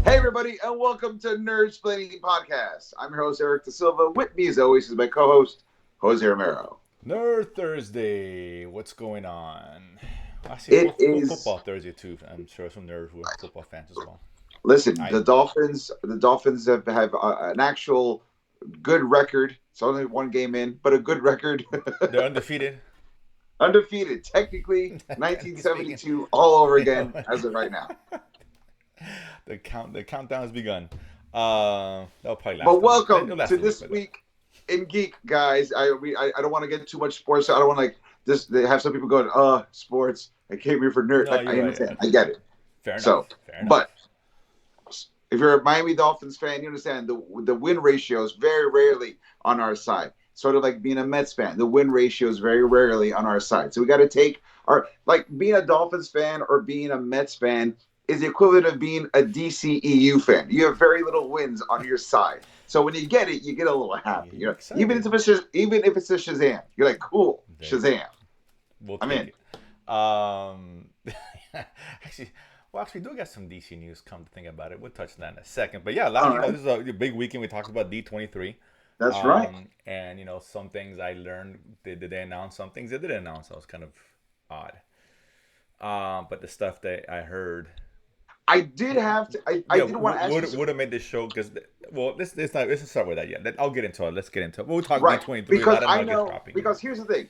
Hey, everybody, and welcome to Nerdsplaining Podcast. I'm your host, Eric Da Silva. With me, as always, is my co-host, Jose Romero. Nerd Thursday. What's going on? I see It is, football Thursday too. I'm sure some nerds who are football fans as well. listen, I the Dolphins have an actual good record. It's only one game in, but a good record. They're undefeated. Undefeated, technically Technically speaking, 1972 all over you know, again as of right now. the countdown has begun. That'll probably last But a week. It'll welcome last to a week, this but week in Geek, guys. I don't want to get too much sports. I don't want to just have some people going, sports. I came here for nerd. no, Like, I you're right. understand. I get it. Fair So, enough. Fair enough. but if you're a Miami Dolphins fan, you understand the win ratio is very rarely on our side. Sort of like being a Mets fan, the win ratio is very rarely on our side. So we got to take our like being a Dolphins fan or being a Mets fan is the equivalent of being a DCEU fan. You have very little wins on your side. So when you get it, you get a little happy. You're Even excited. if it's a Shazam, you're like, cool, There you go. Shazam. We'll I'm take in. it. Actually, we do got some DC news. Come to think about it, we'll touch on that in a second. But yeah, All right, this is a big weekend. We talked about D23. that's right. And some things I learned. Did they announce some things they didn't announce? That was kind of odd. But the stuff that I heard, I did have to. I yeah, did want to ask you. would have made this show because let's start with that. Yeah, I'll get into it. Let's get into it. We'll talk Right. D23. A Because lot of I nuggets know, dropping. because here's the thing.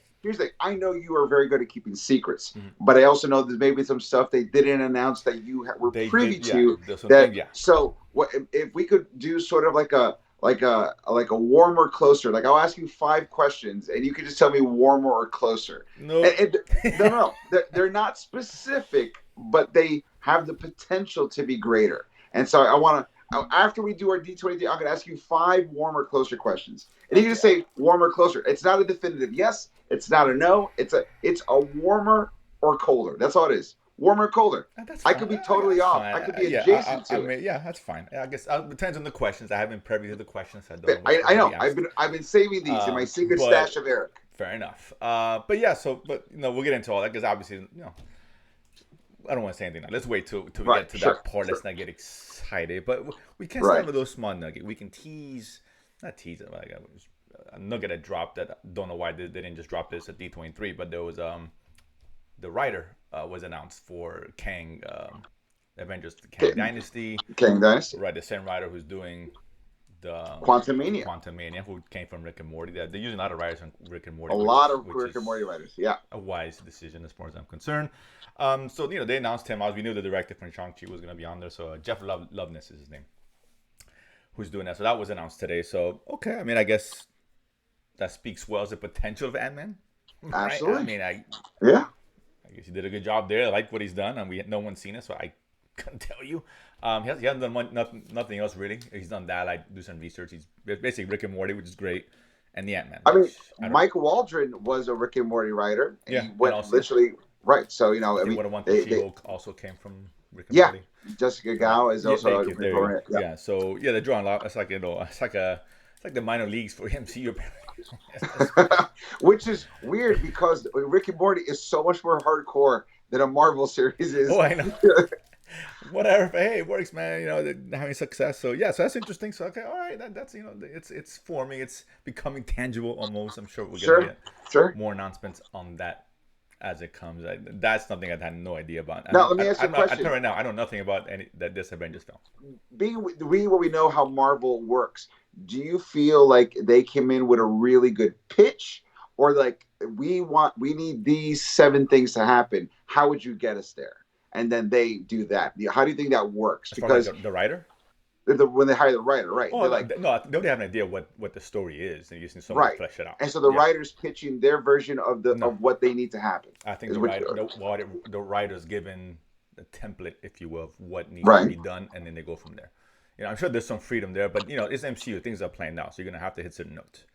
I know you are very good at keeping secrets, Mhm. but I also know there's maybe some stuff they didn't announce that you were They privy did, yeah. to. There's some That things, yeah. so what if we could do sort of like a warmer, closer? Like I'll ask you 5 questions, and you can just tell me warmer or closer. No. And no, they're not specific, but they have the potential to be greater. And so I want to. After we do our D23, I'm going to ask you 5 warmer, closer questions, and you can just say warmer, closer. It's not a definitive yes. It's not a no. It's a warmer or colder. That's all it is. Warmer, colder. That's I fine. could be totally That's off. fine. I could be Yeah, adjacent I to mean, it. yeah, that's fine. I guess it depends on the questions. I haven't privy to the questions. I don't know what's I going to know. be I've asked. been saving these in my secret But stash of Eric. fair enough. But yeah, we'll get into all that because obviously, I don't want to say anything now. Let's wait till we Right. get to Sure. that part. Sure. Let's not get excited. But we can start Right. with those small nuggets. We can not tease it. Like a nugget that dropped that don't know why they didn't just drop this at D23. But there was the writer was announced for Kang, Avengers Kang Dynasty. King Dynasty. Right, the same writer who's doing the Quantum Mania. Quantum Mania, who came from Rick and Morty. They're using a lot of writers on Rick and A Morty, lot of which Rick and is Morty writers. Yeah. a wise decision as far as I'm concerned. So they announced him. We knew the director from Shang-Chi was going to be on there. So Jeff Loveness is his name, who's doing that. So that was announced today. So okay, I mean, I guess that speaks well as the potential of Ant-Man. Right? Absolutely. I mean, Yeah. I guess he did a good job there. I like what he's done, and no one's seen it, so I couldn't tell you. He hasn't done nothing else really. He's done that. I do some research. He's basically Rick and Morty, which is great, and the Ant-Man. I mean, don't- Mike Waldron was a Rick and Morty writer, and Yeah, he and went also- literally right. So I I mean, think what they, She-Hulk also came from Rick and yeah, Morty. Jessica Gao is Yeah, also a thank you. Rick There and you Morty. go. Yeah. Yeah. So yeah, they're drawing a lot. It's like it's like the minor leagues for MCU. Which is weird because Rick and Morty is so much more hardcore than a Marvel series is. Oh, I know. Whatever. Hey, it works, man. They're having success. So yeah, so that's interesting. So okay, all right. That's it's forming. It's becoming tangible almost. I'm sure we're gonna get Sure. more announcements on that as it comes. That's something I had no idea about. Now, let me ask you a I question. tell you right now, I know nothing about this Avengers film. Being where we know how Marvel works, do you feel like they came in with a really good pitch, or like we need these 7 things to happen? How would you get us there? And then they do that. How do you think that works? As far Because as the writer. when they hire the writer, right? Oh They're like, no, they don't have an idea what the story is. They're using someone right. to flesh it out. And so the Yeah. writer's pitching their version of No. of what they need to happen. I think is the what writer's given the template, if you will, of what needs Right. to be done, and then they go from there. I'm sure there's some freedom there, but it's MCU. Things are playing out, so you're gonna have to hit certain notes.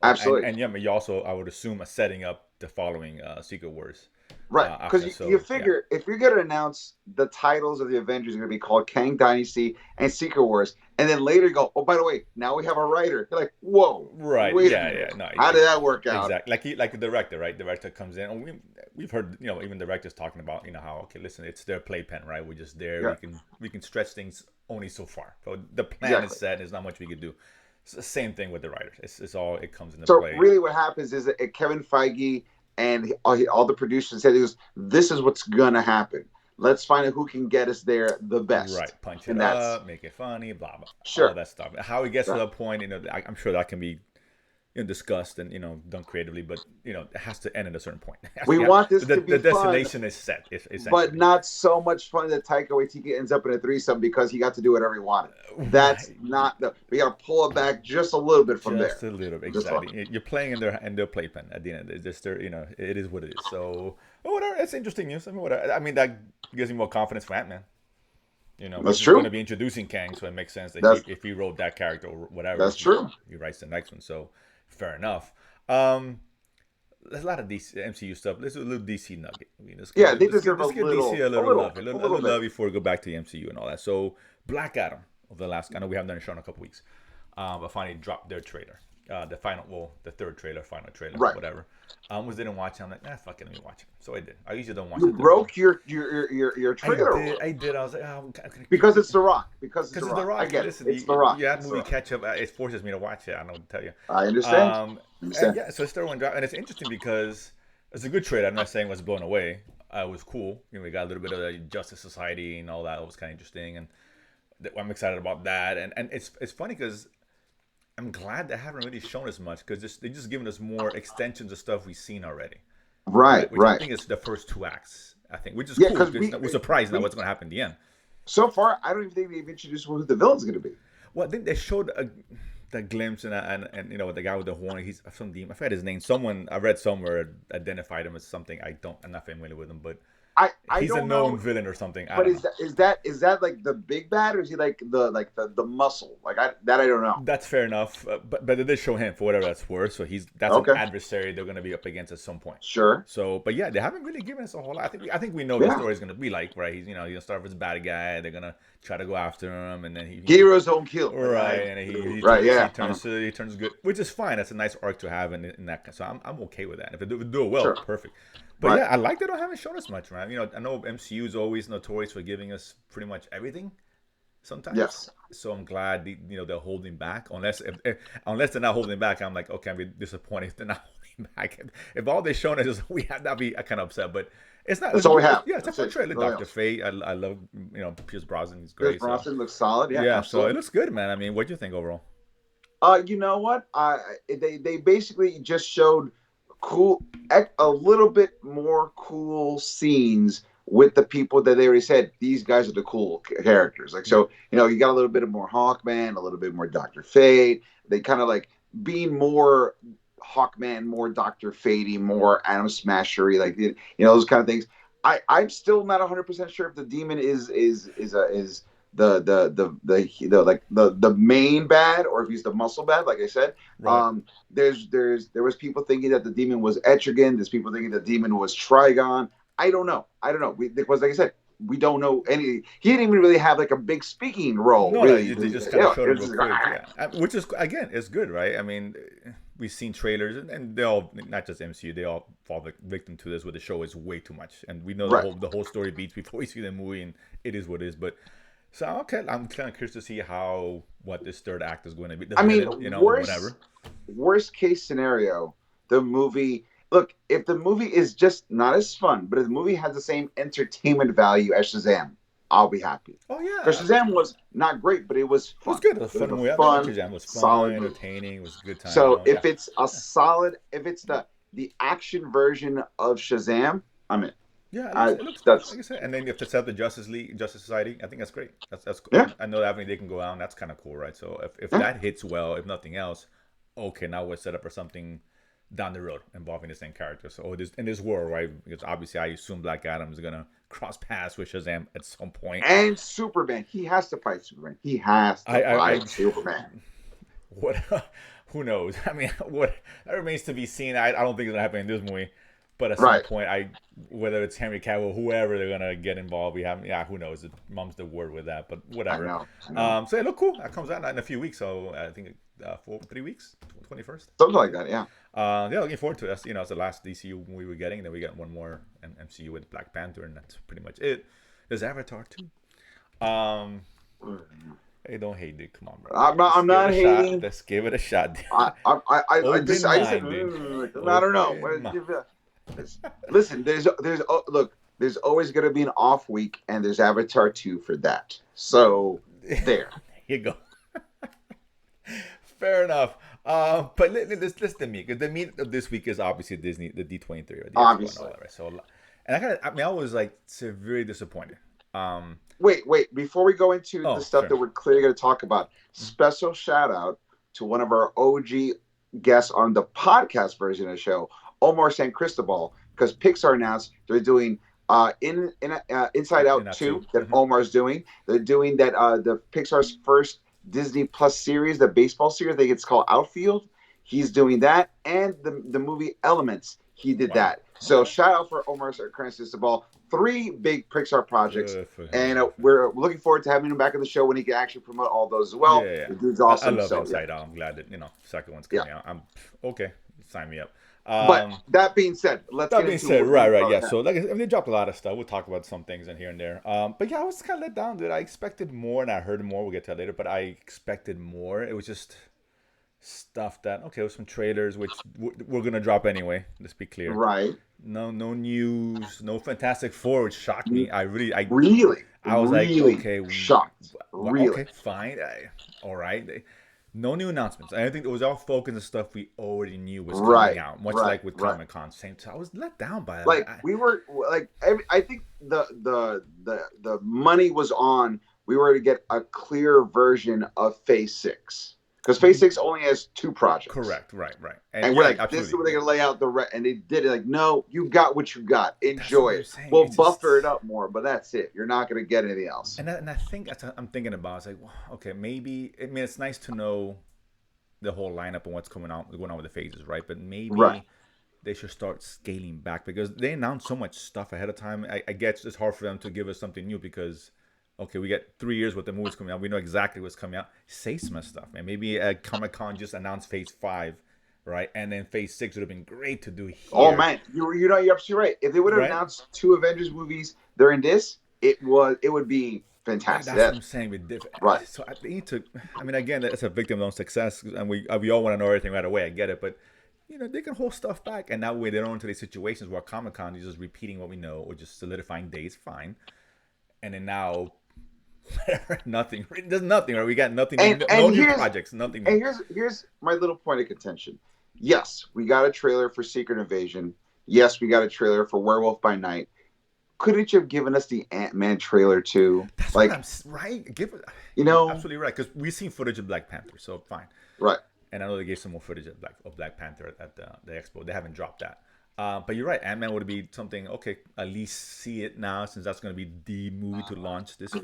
Absolutely. And yeah, but you also, I would assume, are setting up the following Secret Wars. Right, because you figure if you're going to announce the titles of the Avengers are going to be called Kang Dynasty and Secret Wars, and then later go, oh, by the way, now we have a writer. You're like, whoa, Right? wait a Yeah, minute. yeah. No, How did that work out? Exactly. Like the director, right? The director comes in. we've heard, even directors talking about, how, okay, listen, it's their playpen, right? We're just there. Yeah, We can stretch things only so far. So the plan is exactly. set. There's not much we could do. It's the same thing with the writers. It's all, it comes into So play. really, what happens is that Kevin Feige and all the producers said, "This is what's gonna happen. Let's find out who can get us there the Right. best." Punch it And that's up, make it funny, blah, blah, all sure. that stuff. How it gets to Yeah. that point, I'm sure that can be, discussed and, done creatively, but, it has to end at a certain point. We Yeah, want this the, to the be fun, destination is set, but essentially. not so much fun that Taika Waititi ends up in a threesome because he got to do whatever he wanted. That's Right. not the. We got to pull it back just a little bit from Just there. a little bit, Just one. exactly. You're playing in their playpen at the end. It's just their, it is what it is. So, whatever. It's interesting news. I mean, whatever. I mean, that gives me more confidence for Ant-Man. That's Which is going to true. be introducing Kang, so it makes sense that That's if he wrote that character or whatever, that's true. he writes the next one. So, fair enough. Um, there's a lot of DC MCU stuff. Let's do a little DC nugget. I mean, Yeah, they deserve let's give DC a a little little, love, a a little little bit. love before we go back to the MCU and all that. So, Black Adam of the last, I know we haven't done a show in a couple weeks, but finally dropped their trailer. The third trailer, final trailer, Right. whatever. Didn't watch it. I'm like, fuck it, let me watch it. So I did. I usually don't watch You the third one. broke your trailer I did. I was like, oh, because it's The Rock. Because because it's it's The The Rock. I Rock. get it. Listen, It's The Rock. you have It's The movie Rock. catch up. It forces me to watch it. I don't know what to tell you. I understand. I And understand. yeah, so it's third one drop, and it's interesting because it's a good trailer. I'm not saying it was blown away. It was cool. We got a little bit of the Justice Society and all that. It was kind of interesting, and I'm excited about that. And it's funny because I'm glad they haven't really shown us much because they're just giving us more extensions of stuff we've seen already, Right. right? Which I Right. think is the first two acts. I think, which is Yeah, cool because because we're surprised now what's going to happen in the end. so far I don't even think they've introduced who the villain's going to be. Well, I think they showed the glimpse and the guy with the horn. He's some demon. I forgot his name. Someone I read somewhere identified him as something. I'm not familiar with him, but I he's a don't known know. villain or something. I But don't know. is that like the big bad, or is he like the muscle? Like I don't know. That's fair enough, but they did show him for whatever that's worth. So that's an Okay, adversary they're going to be up against at some point. sure. So, but yeah, they haven't really given us a whole lot. I think we know the Yeah, story is going to be like, right? He's gonna start with this bad guy. They're gonna try to go after him, and then heroes don't kill. right, and he Right. turns Yeah. he turns good, which is fine. That's a nice arc to have in that. So I'm okay with that. If they do it well, Sure. perfect. But Right. yeah, I like that they haven't shown us much, man. I know MCU is always notorious for giving us pretty much everything sometimes. Yes. So I'm glad they're holding back. Unless they're not holding back, I'm like, okay, I'm disappointed if they're not holding back. If all they've shown us is we have that, be kind of upset. But it's not. That's all we have. Yeah, it's a That's fun it. trailer. That's all we Doctor have. Fate. I love Pierce Brosnan. He's Chris great. So Bronson looks solid. Yeah. yeah, so it Absolutely. looks good, man. I mean, what do you think overall? You know what? They basically just showed a little bit more cool scenes with the people that they already said these guys are the cool characters. Like Yeah. so, you got a little bit of more Hawkman, a little bit more Doctor Fate. They kind of like being more Hawkman, more Doctor Fatey, more Atom Smashery, like those kind of things. I'm still not 100% sure if the demon is the main bad or if he's the muscle bad, like I said. Right. There was people thinking that the demon was Etrigan. There's people thinking the demon was Trigon. I don't know. Because like I said, we don't know any. He didn't even really have like a big speaking role. No, Really, they just kind of showed it real quick. like, Yeah. Which is again, it's good, right? I mean, we've seen trailers, and they all, not just MCU, they all fall victim to this. Where the show is way too much, and we know right. the whole story beats before we see the movie, and it is what it is. But so okay, I'm kind of curious to see what this third act is going to be. I mean, whatever. Worst case scenario, the movie. Look, if the movie is just not as fun, but if the movie has the same entertainment value as Shazam, I'll be happy. Oh yeah, Because Shazam was not great, but it was fun. It was good. It was a fun movie. Shazam was fun, solid entertaining. It was a good time. So if it's a solid, if it's the action version of Shazam, I'm in. Yeah, it looks like I said. And then if it's at the Justice Society, I think that's great. That's cool. Yeah. I know that they can go out, and that's kind of cool, right? So if Yeah. that hits well, if nothing else, okay, now we're set up for something down the road involving the same character. So in this world, right? Because obviously, I assume Black Adam is gonna cross paths with Shazam at some point. And Superman, he has to fight Superman. He has to fight Superman. What? Who knows? I mean, what that remains to be seen. I don't think it's gonna happen in this movie. But at some Right. point, whether it's Henry Cavill, whoever they're gonna get involved, who knows? Mum's the word with that, but I whatever. know. I know. So it look cool. That comes out in a few weeks. So I think 3 weeks, 21st. Something like that. Yeah. Yeah, looking forward to it. That's, it's the last DCU movie we're getting. Then we get one more MCU with Black Panther, and that's pretty much it. There's Avatar too. Hey, don't hate it. Come on, bro. I'm not hating. Let's give it a shot. I just I don't know. Open-minded. Listen, there's always going to be an off week, and there's Avatar 2 for that. So there. You go. Fair enough. But let's the meat, because the meat of this week is obviously Disney, the D23, or the Obviously. Expo and all that, right? So, and I was like severely disappointed. Wait! Before we go into the stuff sure. that we're clearly going to talk about, special shout out to one of our OG guests on the podcast version of the show, Omar San Cristobal, because Pixar announced they're doing Inside Out 2 that Omar's doing. They're doing that the Pixar's first Disney Plus series, the baseball series. I think it's called Outfield. He's doing that, and the movie Elements. He did that. So shout out for Omar San Cristobal. 3 big Pixar projects, and we're looking forward to having him back on the show when he can actually promote all those as well. Yeah. The dude's awesome. I love Inside Out. I'm glad that second one's coming out. I'm okay. Sign me up. But that being said, right. Yeah. So they dropped a lot of stuff. We'll talk about some things in here and there. But yeah, I was kind of let down, dude. I expected more, and I heard more. We'll get to that later. But I expected more. It was just stuff that it was some trailers, which we're gonna drop anyway. Let's be clear. Right. No news. No Fantastic Four, which shocked me. I was like, okay, shocked. Really? Okay, fine. All right. No new announcements. I think it was all focused on stuff we already knew was coming out, much like with Comic-Con. So I was let down by that. I think the money was on. We were to get a clear version of Phase 6. Because Phase 6 only has 2 projects. Correct, right. And we're like, this is where they're going to lay out and they did it like, no, you got what you got. Enjoy it. We'll buffer it up more, but that's it. You're not going to get anything else. And I think that's what I'm thinking about. It's like, well, okay, maybe, it's nice to know the whole lineup and what's going on with the phases, right? But maybe they should start scaling back, because they announced so much stuff ahead of time. I guess it's hard for them to give us something new, because okay, we get 3 years worth of movies coming out. We know exactly what's coming out. Say some stuff, man. Maybe Comic-Con just announced Phase 5, right? And then Phase 6 would have been great to do here. Oh, man. You're absolutely right. If they would have announced 2 Avengers movies during this, it would be fantastic. That's what I'm saying. With different, right. So I need to, again, it's a victim of own success, and we all want to know everything right away. I get it. But, they can hold stuff back, and that way they don't into these situations where Comic-Con is just repeating what we know or just solidifying dates, fine. And then now, nothing. There's nothing, right? We got nothing. No new projects. Nothing. And here's my little point of contention. Yes, we got a trailer for Secret Invasion. Yes, we got a trailer for Werewolf by Night. Couldn't you have given us the Ant-Man trailer too? That's what I'm right. Give it. Absolutely right. Because we've seen footage of Black Panther, so fine. Right. And I know they gave some more footage of Black Panther at the expo. They haven't dropped that. But you're right. Ant-Man would be something, okay, at least see it now, since that's going to be the movie to launch this phase.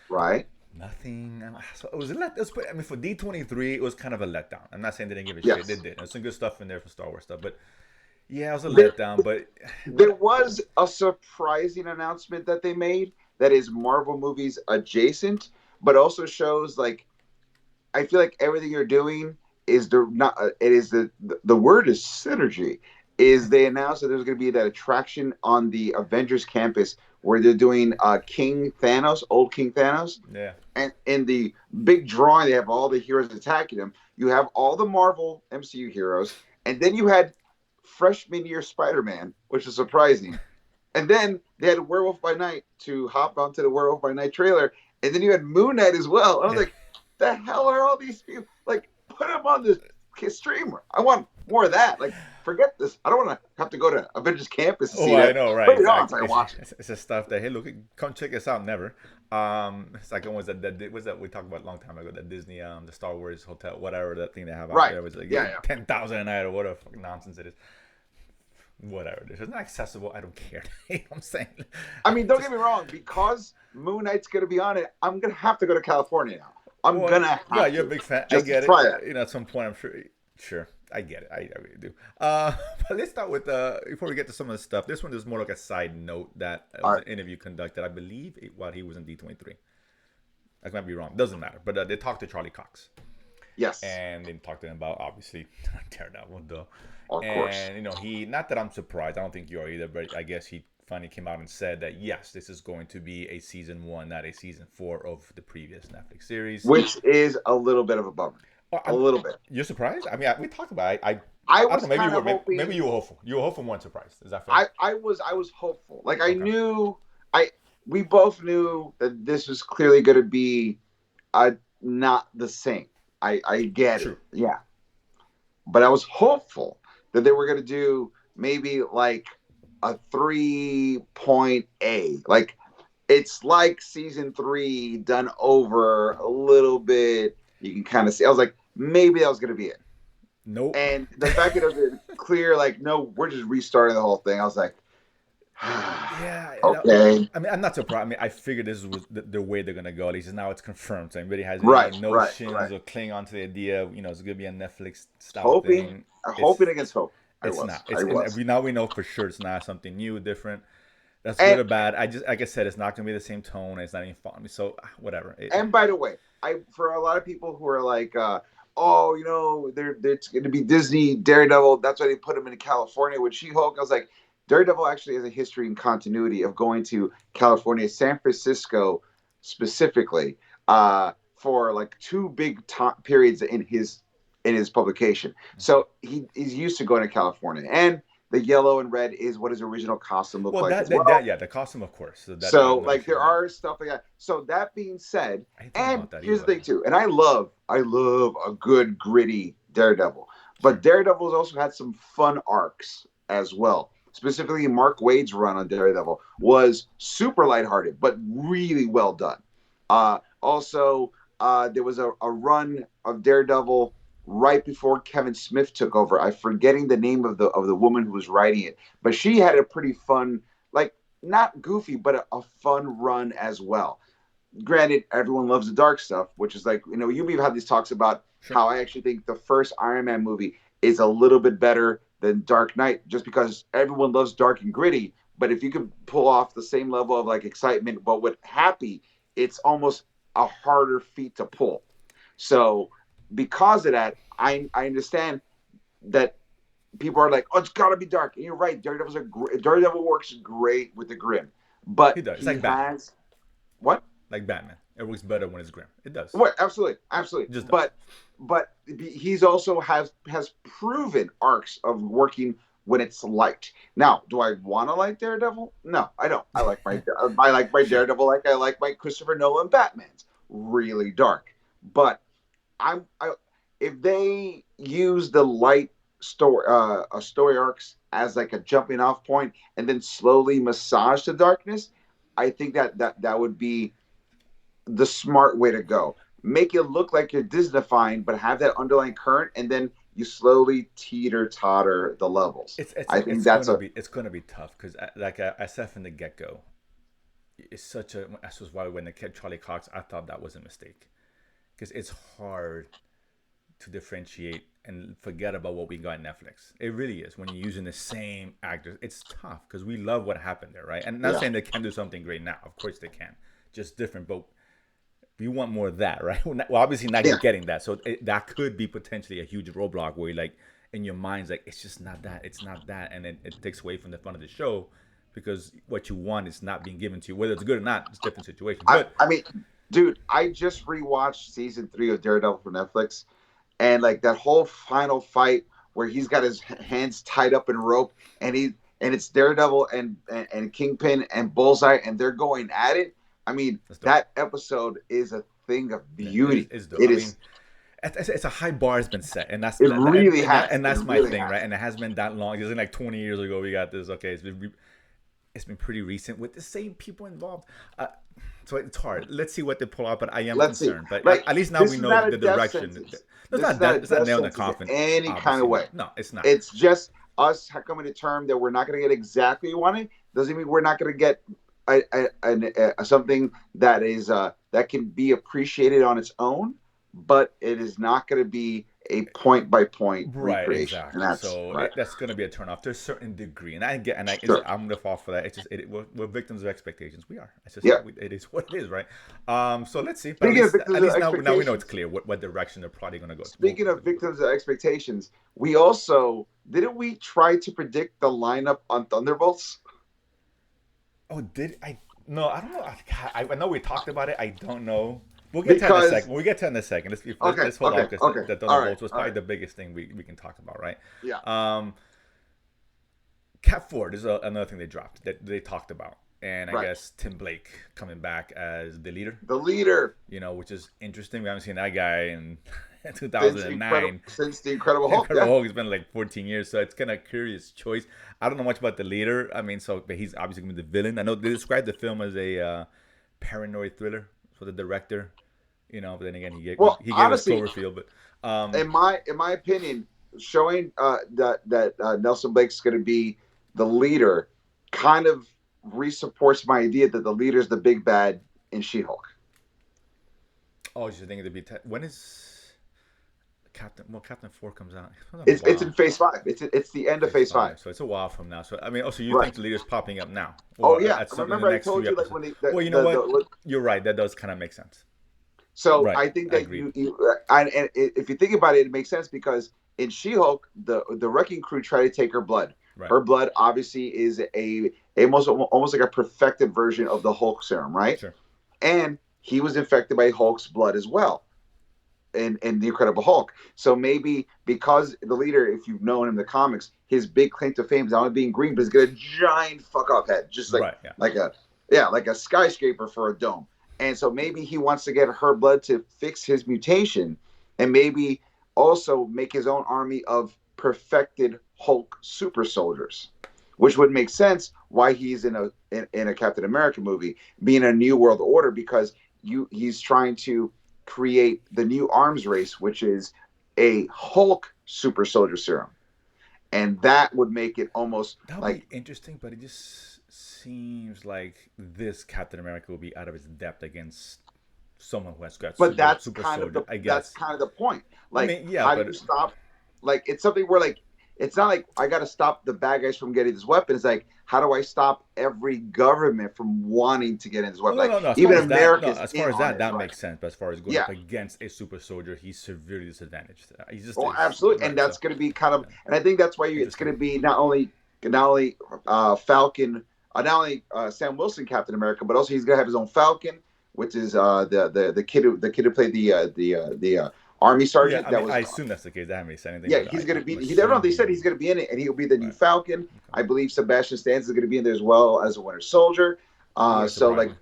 Right. Nothing. So for D23, it was kind of a letdown. I'm not saying they didn't give a shit. They did. There's some good stuff in there for Star Wars stuff. But yeah, it was a letdown. But there was a surprising announcement that they made that is Marvel movies adjacent, but also shows, like, I feel like everything you're doing is the word is synergy. Is they announced that there's going to be that attraction on the Avengers campus where they're doing King Thanos, old King Thanos. Yeah. And in the big drawing, they have all the heroes attacking him. You have all the Marvel MCU heroes, and then you had freshman year Spider-Man, which is surprising. And then they had Werewolf by Night to hop onto the Werewolf by Night trailer, and then you had Moon Knight as well. And I was like, the hell are all these people? Like, put them on the streamer. I want more of that. Like, forget this. I don't want to have to go to Avengers Campus to see that. I know, right? Put it on so I watch it. It's the stuff that, hey, look, come check us out. Never. It's like, was that we talked about a long time ago, that Disney, the Star Wars hotel, whatever that thing they have out there was like 10,000 a night or whatever fucking nonsense it is. Whatever it is. It's not accessible. I don't care. You know what I'm saying? Don't get me wrong. Because Moon Knight's going to be on it, I'm going to have to go to California now. I'm going to have to. Yeah, you're a big fan. I get it. At some point, I'm sure. I get it. I really do. But let's start with before we get to some of the stuff. This one is more like a side note that All was right. an interview conducted, I believe, while he was in D23. I might be wrong. Doesn't matter. But they talked to Charlie Cox, Yes, and they talked to him about obviously Daredevil, duh. of course. And he, not that I'm surprised. I don't think you are either. But I guess he finally came out and said that yes, this is going to be a season 1, not a season 4 of the previous Netflix series. Which is a little bit of a bummer. Oh, A little bit. you're surprised? I mean, we talked about it. I I don't know. was Maybe you kind were. of Maybe hoping. you were hopeful. You were hopeful and weren't surprised. Is that fair? I was hopeful. Like I Okay. knew. I We both knew that this was clearly going to be not the same. I get True. it. Yeah. But I was hopeful that they were going to do maybe like a 3.A. Like it's like season 3 done over a little bit. You can kind of see. I was like, maybe that was going to be it. Nope. And the fact that it was clear, like, no, we're just restarting the whole thing. I was like, Yeah. okay, I mean, I'm not surprised. I mean, I figured this was the way they're gonna go. At least now it's confirmed. So anybody has any right, right, notions right. or cling on to the idea, it's gonna be a Netflix style Hoping, thing. It's hoping against hope. it's not. I And was, now we know for sure it's not something new, different. That's good and or bad. I just, like I said, it's not gonna be the same tone. It's not even fun. So whatever. and by the way, for a lot of people who are like, oh, it's going to be Disney Daredevil. That's why they put him in California with She-Hulk. I was like, Daredevil actually has a history and continuity of going to California, San Francisco specifically, for like two big periods in his publication. So he's used to going to California, and the yellow and red is what his original costume looked well, like that, as that well. yeah, the costume, of course. So that I have So no like issue there with that. are stuff like that. So that being said, I didn't think and about that here's the either. thing too, and I love a good gritty Daredevil, but Sure. Daredevil's also had some fun arcs as well. Specifically, Mark Waid's run on Daredevil was super lighthearted, but really well done. Also, there was a run of Daredevil right before Kevin Smith took over. I'm forgetting the name of the woman who was writing it, but she had a pretty fun, like not goofy, but a fun run as well. Granted, everyone loves the dark stuff, which is like, we've had these talks about Sure. how I actually think the first Iron Man movie is a little bit better than Dark Knight, just because everyone loves dark and gritty. But if you can pull off the same level of like excitement, but with happy, it's almost a harder feat to pull. So because of that, I understand that people are like, oh, it's got to be dark. And you're right. Daredevil works great with the grim, He but does. It's he like Batman. has what? Like Batman. It works better when it's grim. It does. What? Absolutely, absolutely. It just does. But he's also has proven arcs of working when it's light. Now, do I want to like Daredevil? No, I don't. I like my Sure. Daredevil like I like my Christopher Nolan Batman's really dark. But I if they use the light story arcs as like a jumping off point and then slowly massage the darkness, I think that would be the smart way to go. Make it look like you're Disneyfying, but have that underlying current, and then you slowly teeter totter the levels. I think that's a it's gonna be tough because like I said from the get go, it's such a. That's just why when they kept Charlie Cox, I thought that was a mistake because it's hard to differentiate and forget about what we got in Netflix. It really is when you're using the same actors. It's tough because we love what happened there, right? And not yeah. saying they can do something great now. Of course they can, just different. But we want more of that, right? Well, obviously not Yeah. getting that, so that could be potentially a huge roadblock where, like, in your mind's like, it's just not that, it's not that, and it takes away from the fun of the show because what you want is not being given to you. Whether it's good or not, it's a different situation. But I mean, dude, I just rewatched season 3 of Daredevil for Netflix, and like that whole final fight where he's got his hands tied up in rope, and it's Daredevil and Kingpin and Bullseye, and they're going at it. I mean, that's dope. that episode is a thing of Yeah, beauty. it's dope. It I mean, is. it's a high bar has been set, and It really has. and It that's my really thing, has. right? And it has been that long. It's like 20 years ago we got this. Okay, it's been pretty recent with the same people involved. So it's hard. Let's see what they pull out, but I am Let's see. concerned. But Like at least now this we is know not a the death direction. sentence. It's This is not not a it's not death nail in the sentence in coffin. any kind Obviously of way. not. No, it's not. It's just us coming to term that we're not going to get exactly what we wanted. Doesn't mean we're not going to get something that is that can be appreciated on its own, but it is not going to be a point by point Right, recreation, and exactly. that's So right. that's going to be a turnoff to a certain degree, and I get, Sure. I'm going to fall for that. It's just we're victims of expectations. We are. It's just Yeah. it is what it is, right? So let's see. But Speaking of victims at of least now we know it's expectations, clear what direction they're probably going to go. speaking of victims of expectations, we also didn't we try to predict the lineup on Thunderbolts? Oh, did I? No, I don't know. I know we talked about it. I don't know. We'll get to it in a second. Because When we get to it in a second. okay, Let's hold okay, off because okay, the all right, Thunderbolts was all probably right, the biggest thing we can talk about, right? yeah, Cat Ford is another thing they dropped that they talked about, and I right. guess Tim Blake coming back as the leader. The leader Which is interesting. We haven't seen that guy in since incredible 2009. since the Incredible Hulk, Incredible yeah. Hulk has been like 14 years, so it's kind of curious choice. I don't know much about the leader. I mean, but he's obviously going to be the villain. I know they described the film as a paranoid thriller for the director. But then again, Well, he gave us honestly, Cloverfield. But in my opinion, showing that Nelson Blake's going to be the leader kind of resupports my idea that the leader is the big bad in She-Hulk. oh, you're thinking to be when is Captain? Well, Captain 4 comes out. It's in Phase 5. It's the end of Phase Phase 5. 5, so it's a while from now. So I mean, also you Right. think the leader's popping up now, Oh or yeah. at some in the Remember I next told few you like episodes? when Well, you know what? You're right. That does kind of make sense. so Right. I think I that agree. and if you think about it, it makes sense because in She-Hulk, the Wrecking Crew try to take her blood. Right. Her blood obviously is a almost like a perfected version of the Hulk serum, right? Sure. And he was infected by Hulk's blood as well in the Incredible Hulk. So maybe because the leader, if you've known him in the comics, his big claim to fame is not only being green, but he's got a giant fuck off head, just Right. Yeah. like a skyscraper for a dome. And so maybe he wants to get her blood to fix his mutation, and maybe also make his own army of perfected Hulk super soldiers, which would make sense why he's in a Captain America movie, being a New World Order, because he's trying to create the new arms race, which is a Hulk super soldier serum, and that would make it almost That would like. be interesting, but it just seems like this Captain America will be out of his depth against someone who has got But super soldier. I that's guess. kind of the point. I Like, mean, yeah, how do you but stop? Like, it's something where like it's not like I got to stop the bad guys from getting this weapon. It's like, how do I stop every government from wanting to get in this weapon? Like, no. As far even as that, no. America's As far in as on that, it, that right? makes sense. But as far as going up Yeah. against a super soldier, he's severely disadvantaged. He just Oh, is. absolutely, and Right. that's So going to be kind of, and I think that's why it's interesting. going to be not only Falcon, not only Sam Wilson Captain America, but also he's going to have his own Falcon, which is the kid who played the army Yeah, sergeant I that mean, was. I assume that's the case. They haven't really said anything, Yeah, but he's going to I'm be. They said assuming. he's going to be in it, and he'll be the new Right. Falcon. Okay. I believe Sebastian Stan is going to be in there as well as a Winter Soldier. Wouldn't So surprise like, me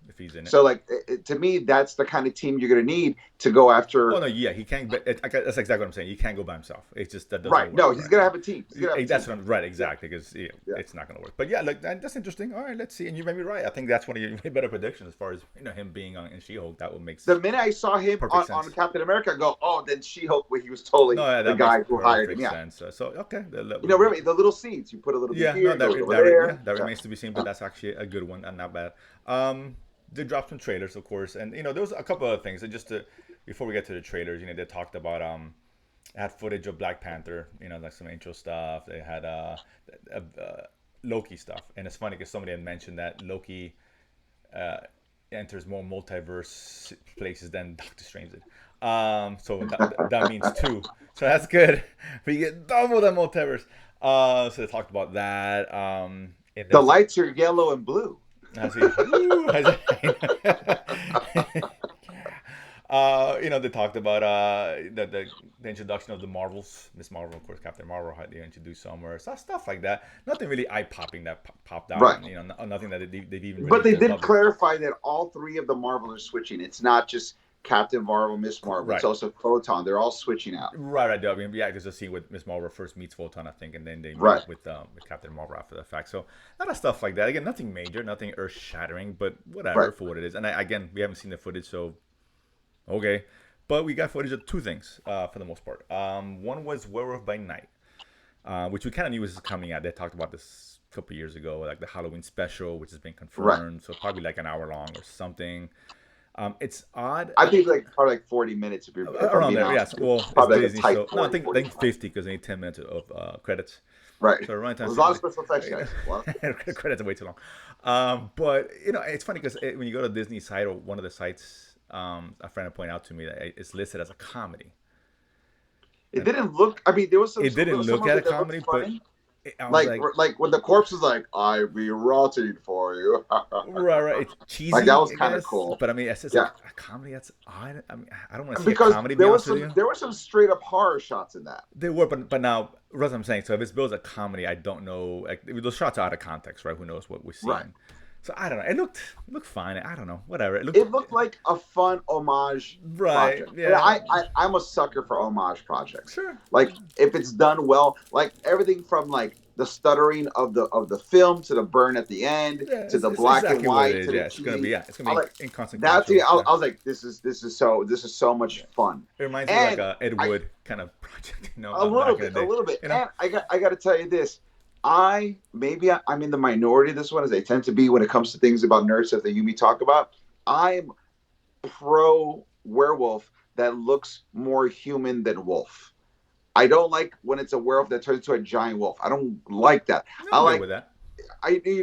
if he's in it. to me, that's the kind of team you're going to need to go Oh after. no, yeah, he can't. But that's exactly what I'm saying. He can't go by himself. It's just that doesn't Right? work. No, he's Right. going to have a team. He's going to have a That's team. what I'm right. Exactly, because Yeah. it's not going to work. But yeah, look, that's interesting. All right, let's see. And you may be right. I think that's one of your better predictions as far as him being on in She-Hulk. That would make The minute I saw him perfect on sense. Captain America, I go, oh, then She-Hulk, he was totally No, yeah, the that makes guy who hired him. perfect Yeah. sense. So okay, Really, the little seeds. You put a little bit yeah, here, no, it goes over there. that remains to be seen. But that's actually a good one and not bad. They dropped some trailers, of course, and there was a couple other things. Just before we get to the trailers, they talked about had footage of Black Panther, like some intro stuff. They had Loki stuff, and it's funny because somebody had mentioned that Loki enters more multiverse places than Doctor Strange did. So that means two. So that's good. We get double the multiverse. So they talked about that. The lights are yellow and blue. I see. They talked about the introduction of the Marvels. Miss Marvel, of course, Captain Marvel had they introduced somewhere. So stuff like that. Nothing really eye popping that popped out. Right. Nothing that they've even. But they to the did public. clarify that all three of the Marvel are switching. It's not just Captain Marvel, Miss Marvel. Right. It's also Photon. They're all switching out. Right. I mean, yeah, there's a scene with Miss Marvel first meets Photon, I think, and then they meet Right. with Captain Marvel after the fact. So a lot of stuff like that. Again, nothing major, nothing earth shattering, but whatever Right. for what it is. And again, we haven't seen the footage, so okay. But we got footage of two things for the most part. One was Werewolf by Night, which we kind of knew was coming out. They talked about this a couple years ago, like the Halloween special, which has been confirmed. Right. So probably like an hour long or something. It's odd. I think like probably like 40 minutes if I'm Around being there, honest yes. with you. Well, it's Probably like a Disney, tight so no, 40, I think 45. 50 because they need 10 minutes of credits. Right. So running time There's a lot of 60. special effects, guys. A lot of Credits are way too long. But it's funny because when you go to Disney site or one of the sites, a friend pointed out to me that it's listed as a comedy. It And didn't look. I mean, it there didn't was some look of at a it that looked comedy, but funny. I was like, Like when the corpse was like, "I be rotting for you." right. It's Like that cheesy, was I kind of guess. cool. But I mean, it's just Yeah, a comedy. That's odd. I mean, I don't want to see a because comedy. To be honest with you, there was some straight up horror shots in that. they were, but now that's what I'm saying. So if it's billed as a comedy, I don't know. Like those shots are out of context, right? Who knows what we're Right. seeing? So I don't know. It looked fine. I don't know. Whatever. It looked It looked like a fun homage right. project. And Yeah. I'm a sucker for homage projects. Sure. Like if it's done well, like everything from like the stuttering of the film to the burn at the end Yeah. to the It's black and exactly what it white is. to the Yeah. It's gonna be. cheesy. Yeah. It's I gonna be like that's inconsequential. Yeah. I was like, this is so much Yeah. fun. It reminds me of like And a Ed I Wood kind of project, a little back in the bit, a day. little bit. You know. And I got to tell you this. I'm in the minority this one, as they tend to be when it comes to things about nerds that you me talk about. I'm pro werewolf that looks more human than wolf. I don't like when it's a werewolf that turns into a giant wolf. I don't like that. I I'm good like with that. you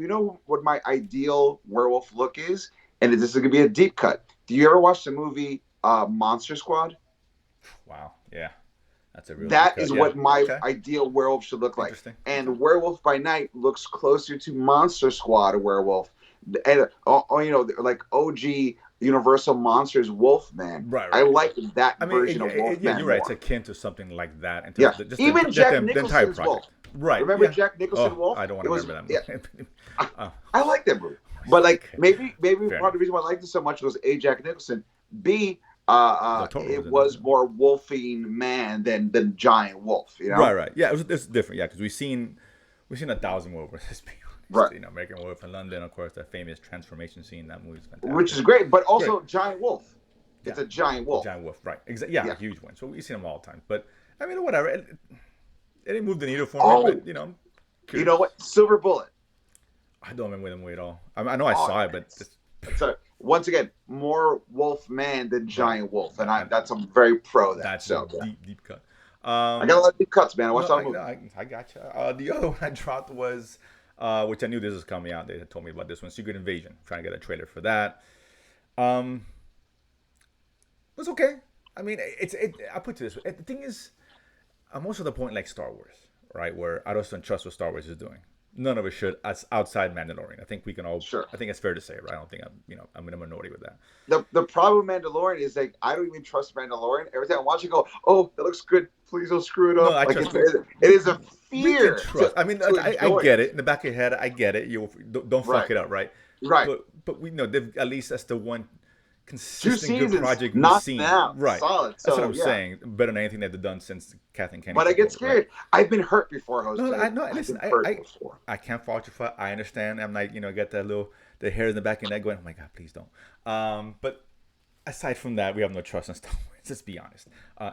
know what my ideal werewolf look is, and this is gonna be a deep cut. Do you ever watch the movie Monster Squad? Wow. Yeah. That's a real deep That cut. is Yeah. what my Okay. ideal werewolf should look like. Interesting. And Werewolf by Night looks closer to Monster Squad werewolf, and like OG Universal Monsters Wolfman. Right. I Right. like that I mean, version of yeah, Wolfman you're right. It's more. akin to something like that in terms Yeah, of just even just Jack the entire Nicholson's Wolf. project. Right. Remember Yeah. Jack Nicholson Oh, Wolf? I don't want It to was remember yeah. that movie. Oh, I like that movie, but like okay. maybe Fair part enough. of the reason why I liked it so much was A, Jack Nicholson, B, Del Toro it was in was it. more wolfing man than giant wolf. You Right. know, Right. Yeah. It's different. Yeah, because we've seen 1,000 movies. Let's be honest. right? American Werewolf in London, of course, that famous transformation scene. That movie's Which fantastic. is great, but Great. also giant wolf. Yeah. It's a giant wolf. Giant wolf. Right. Exactly. Yeah. Yeah. Huge one. So we see them all the time. But I mean, whatever. It didn't move the needle for me. Oh, But I'm you know curious. what? Silver Bullet. I don't remember the movie at all. I know I Oh, saw it, but so once again, more wolf man than right. giant wolf, and And I'm very pro that. that's a So yeah. deep cut. I got a lot of deep cuts, man. I watched No, all the movie. I gotcha. The other one I dropped was, which I knew this was coming out. They had told me about this one, Secret Invasion. Trying to get a trailer for that. Um, it was okay. I mean, I put it this way. The thing is, I'm also at the point like Star Wars, right, where I just don't trust what Star Wars is doing. None of it should, as outside Mandalorian. I think we can all. Sure. I think it's fair to say, right? I don't think I'm in a minority with that. The problem with Mandalorian is like I don't even trust Mandalorian. Every time I watch it, I go, oh, that looks good. Please don't screw it No, up. I Like trust it is a we fear. can trust. I mean, I enjoy get it. In the back of your head, I get it. You don't fuck Right. it up, right? Right. But we know at least that's the one 2 consistent good seasons, project we've not seen. now, Right. solid. That's So what I'm yeah. saying. Better than anything they've done since Kathleen Kennedy. But I took get over, scared. right? I've been hurt before, Jose. No, I know. I've Listen, been hurt I before. can't fault you for it. I understand. I'm like, get that the hair in the back of your neck going, oh my God, please don't. But aside from that, we have no trust in Star Wars. Let's be honest.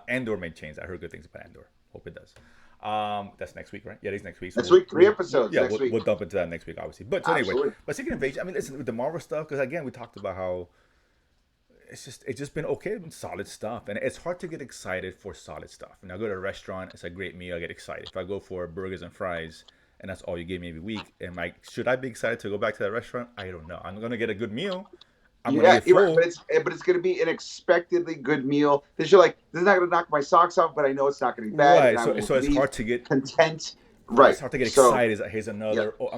Andor may change. I heard good things about Andor. Hope it does. That's next week, right? Yeah, it is next week. So Next week, 3 episodes. Yeah, next week. we'll dump into that next week, obviously. But so anyway, Absolutely. but Secret Invasion. I mean, listen, with the Marvel stuff, because again, we talked about how it's just been okay, been solid stuff, and it's hard to get excited for solid stuff. When I go to a restaurant, it's a great meal, I get excited. If I go for burgers and fries, and that's all you give me every week, should I be excited to go back to that restaurant? I don't know. I'm gonna get a good meal. I'm gonna Yeah, get you're full. right, but it's going to be an expectedly good meal. This you're like, this is not going to knock my socks off, but I know it's not going to be bad. Right. And I will So it's leave hard to get content. Right. It's hard to get So, excited. It's like, here's another. yeah. Oh,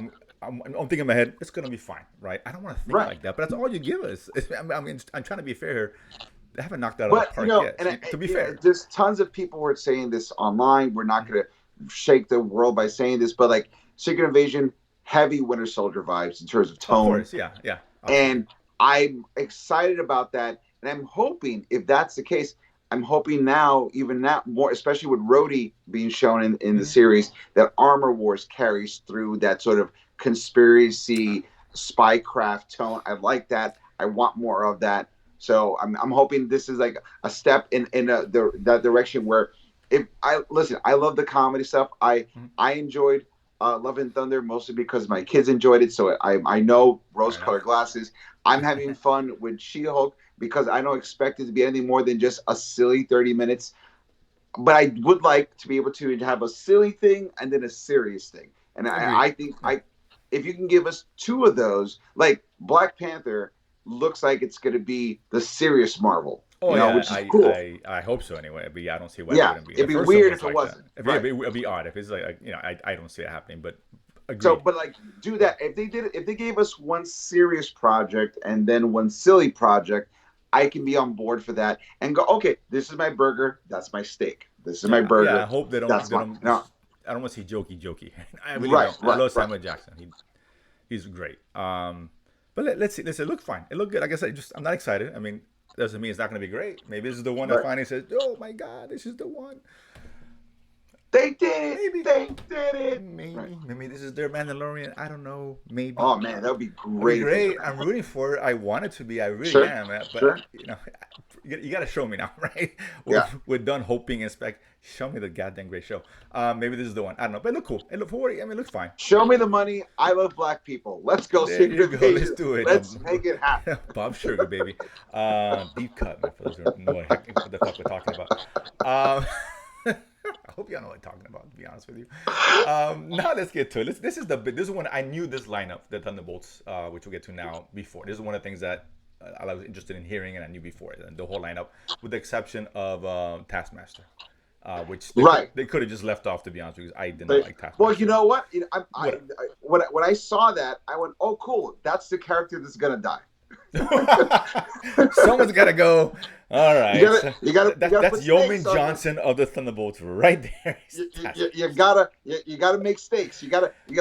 I'm thinking in my head, it's gonna be fine, right? I don't want to think Right. like that, but that's all you give us. I mean, I'm trying to be fair here. They haven't knocked that out of But the park yet. and To be fair, there's tons of people who are saying this online. We're not going to shake the world by saying this, but like Secret Invasion, heavy Winter Soldier vibes in terms of of tone. course, yeah. Absolutely. And I'm excited about that. And I'm hoping, if that's the case, I'm hoping now, even now, more, especially with Rhodey being shown in the series, that Armor Wars carries through that sort of conspiracy, spycraft tone. I like that. I want more of that. So I'm hoping this is like a step in that direction where I love the comedy stuff. I enjoyed Love and Thunder mostly because my kids enjoyed it. So I know Fair enough. rose-colored glasses. I'm having fun with She-Hulk because I don't expect it to be anything more than just a silly 30 minutes. But I would like to be able to have a silly thing and then a serious thing. And Agreed. I think Yeah. if you can give us two of those, like Black Panther looks like it's going to be the serious Marvel, Oh yeah, which is cool. I hope so anyway. But yeah, I don't see why it Yeah, wouldn't be. The it'd be first one weird was if it like that. wasn't. If Right. it'd be odd if it's like I don't see it happening. But So, agreed. but like, do Yeah. that if they did. If they gave us one serious project and then one silly project, I can be on board for that and go. Okay, this is my burger. That's my steak. This is my Yeah. I burger. hope they don't. That's They my don't. no. I don't want to see jokey. I really Right, don't. I right, love right. Samuel Jackson. He's great. But let's see. Listen, it looked fine. It looked good. Like I said, just I'm not excited. I mean, doesn't mean it's not going to be great. Maybe this is the one that Right. finally says, "Oh my God, this is the one." They did it. Maybe, They did it. Right. maybe this is their Mandalorian. I don't know. Maybe Oh man, that would be that'd be great if it was great. I'm Mandalorian. rooting for it. I want it to be. I really Sure, am. sure. But you got to show me now, right? Yeah. We're done hoping and spec. Show me the goddamn great show. Maybe this is the one. I don't know, but it looked cool. It looked for. I mean, it looks fine. Show me the money. I love black people. Let's go, There you Secret go. Let's Invasion. do it. Let's make it happen. Bob Sugar, baby. Deep cut, man. For those who don't know what the fuck we're talking about. I hope y'all know what I'm talking about. To be honest with you. Now let's get to it. This is one I knew this lineup, the Thunderbolts, which we'll get to now. Before this is one of the things that I was interested in hearing, and I knew before it, and the whole lineup, with the exception of Taskmaster, which Right. they could have just left off. To be honest, because I did not But, like Taskmaster. well, you know what? What? When I saw that, I went, "Oh, cool! That's the character that's gonna die." Someone's gotta go. All right, You gotta that's put Yeoman stakes on it. Johnson of the Thunderbolts right there. You gotta make stakes. You gotta if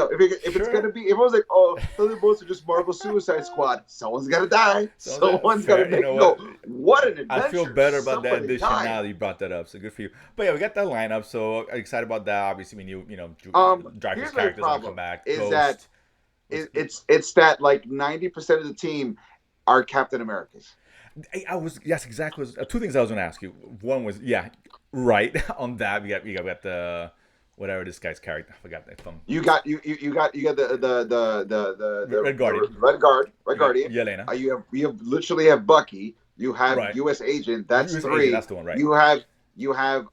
it's Sure. gonna be if it was like, oh, Thunderbolts are just Marvel Suicide Squad, someone's gotta die. Someone's fair. gotta make You know go. what? What an adventure! I feel better about that Somebody addition died. now that you brought that up. So good for you. But yeah, we got that lineup. So I'm excited about that. Obviously, we knew Drax's Here's my characters gonna come problem: back. is Ghost. that it's that like 90% of the team are Captain Americas. I was yes exactly. Two things I was gonna ask you. One was right on that. We got the whatever this guy's character. I forgot that from You got the Red Guardian. Red Guardian. Yelena. You have literally have Bucky. You have Right. U.S. Agent. That's US three. Agent, that's the one, right? You have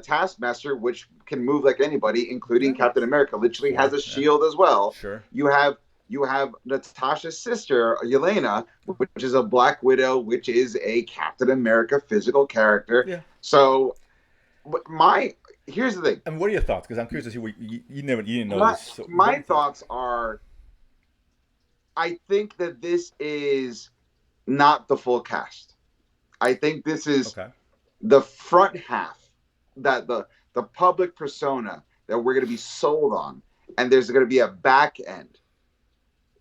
Taskmaster, which can move like anybody, including Yeah. Captain America. Literally has a Yeah. shield as well. Sure. You have Natasha's sister, Yelena, which is a Black Widow, which is a Captain America physical character. Yeah. So, here's the thing. And what are your thoughts? Because I'm curious to see what you didn't know My, this. So my thoughts are, I think that this is not the full cast. I think this is okay. the front half, that the public persona that we're going to be sold on, and there's going to be a back end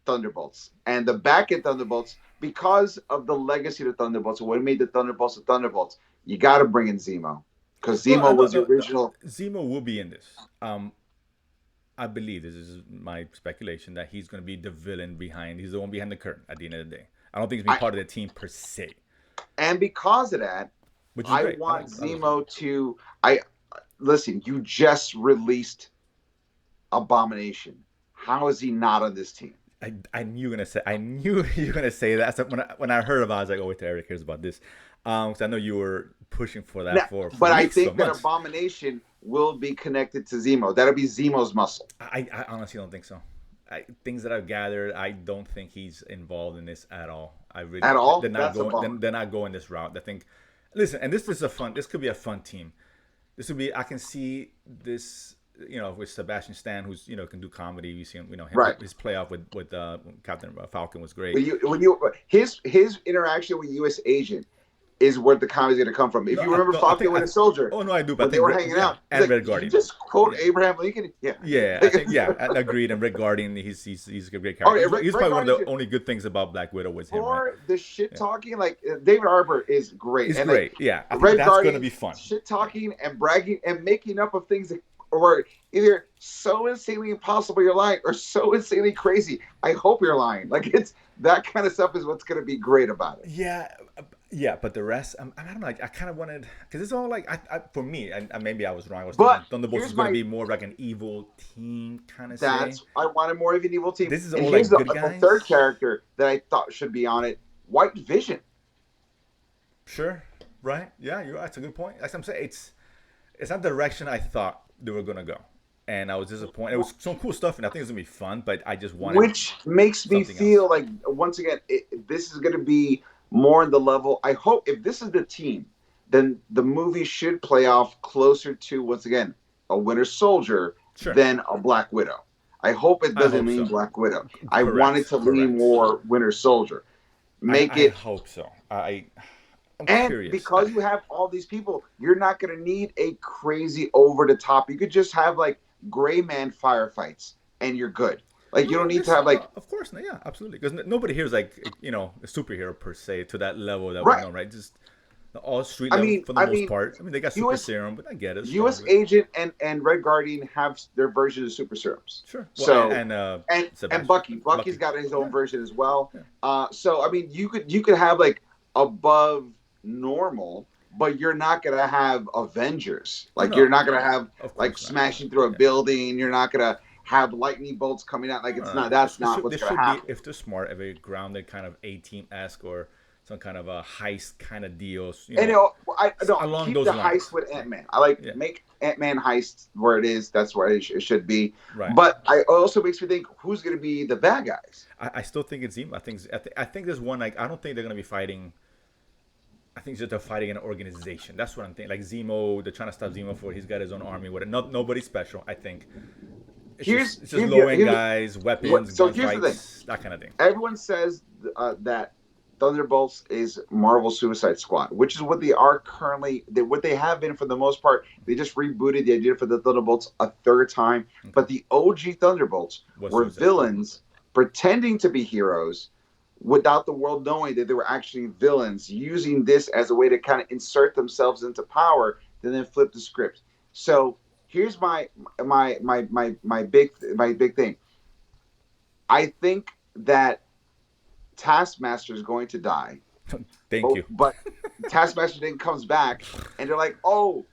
Thunderbolts, and the back end Thunderbolts, because of the legacy of the Thunderbolts, what made the Thunderbolts the Thunderbolts, you got to bring in Zemo, because Zemo was the original. Zemo will be in this. I believe this is my speculation that he's going to be the villain behind. He's the one behind the curtain at the end of the day. I don't think he's part of the team per se. And because of that, Which is I great. want like Zemo to. Listen. You just released Abomination. How is he not on this team? I knew you were gonna say that. So when I heard about it, I was like, oh wait, Eric cares about this. Because I know you were pushing for that for but I weeks, think so that months. Abomination will be connected to Zemo. That'll be Zemo's muscle. I honestly don't think so. Things that I've gathered, I don't think he's involved in this at all. I really At all? They're not That's a bummer. going. They're not going this route. I think. Listen, and this is a fun. This could be a fun team. This would be. I can see this. With Sebastian Stan, who's can do comedy. You see him. Him, Right. His playoff with Captain Falcon was great. His interaction with U.S. Agent is where the comedy's going to come from. If you remember Falcon and Winter Soldier, Oh no, I do. But when I they think were hanging out, and like, Red Guardian. You just quote Abraham Lincoln. Yeah. Yeah, I think I agreed. And Red Guardian, he's a great character. Oh, yeah, he's Red probably one of Guardian's the only good things about Black Widow was him. Right? Or the shit talking, like David Arbor is great. He's and great. Like, Yeah, I think Red that's Guardian, going to be fun. Shit talking and bragging and making up of things that or either so insanely impossible you're lying or so insanely crazy I hope you're lying. Like it's that kind of stuff is what's going to be great about it. Yeah, Yeah, but the rest, I don't know. Like, I kind of wanted because it's all like for me, and maybe I was wrong. I was thinking But Thunderbolts is here's going to my be more like an evil team kind of say. that's I wanted more of an evil team. This is And all here's like good the third guys. character that I thought should be on it, White Vision. Sure, right? Yeah, you're right. That's a good point. Like I'm saying, it's not the direction I thought they were gonna go, and I was disappointed. It was some cool stuff, and I think it's gonna be fun, but I just wanted Which makes me something else. feel like once again this is going to be more on the level. I hope if this is the team, then the movie should play off closer to once again a Winter Soldier Sure, than a Black Widow. I hope it I doesn't hope lean so. Black Widow. I want it Correct, to lean correct. more Winter Soldier. Make I it. hope so. I'm And curious. because you have all these people, you're not going to need a crazy over the top. You could just have like gray man firefights and you're good. Like you don't No, need to this have like of course, yeah, absolutely. Because nobody here is like a superhero per se to that level that we right. know, right? Just all street I level mean, for the I most mean, part. I mean, they got super U.S. serum, but I get it, strong, U.S. but Agent and Red Guardian have their version of super serums. sure. Well, So and Sebastian, Bucky's Bucky, got his own yeah, version as well. yeah. So I mean, you could have like above normal, but you're not gonna have Avengers. Oh Like you're no, not gonna have of like course not. smashing through a Yeah. building. You're not gonna have lightning bolts coming out. Like No, it's no, not. no. That's not what's There gonna should be, happen. if they're smart, a very grounded kind of A team esque or some kind of a heist kind of deals, And you know, I no along keep the those heist lines. with Ant Man. I like Yeah, make Ant Man heist where it is. That's where it should be. right. But I also makes me think who's going to be the bad guys. I still think it's Zemo. I think there's one like I don't think they're gonna be fighting. I think just they're fighting an organization. That's what I'm thinking. Like Zemo, they're trying to stop Zemo for he's got his own army. What? Not nobody special. I think Here's it's just here's low the, end here's guys, weapons, so here's the thing. gunfights, that kind of thing. Everyone says that Thunderbolts is Marvel Suicide Squad, which is what they are currently. What they have been for the most part. They just rebooted the idea for the Thunderbolts a third time. Okay. But the OG Thunderbolts What's were Suicide Squad? villains pretending to be heroes without the world knowing that they were actually villains, using this as a way to kind of insert themselves into power, and then flip the script. So here's my big thing. I think that Taskmaster is going to die. Thank Oh, you. but Taskmaster then comes back, and they're like, "Oh,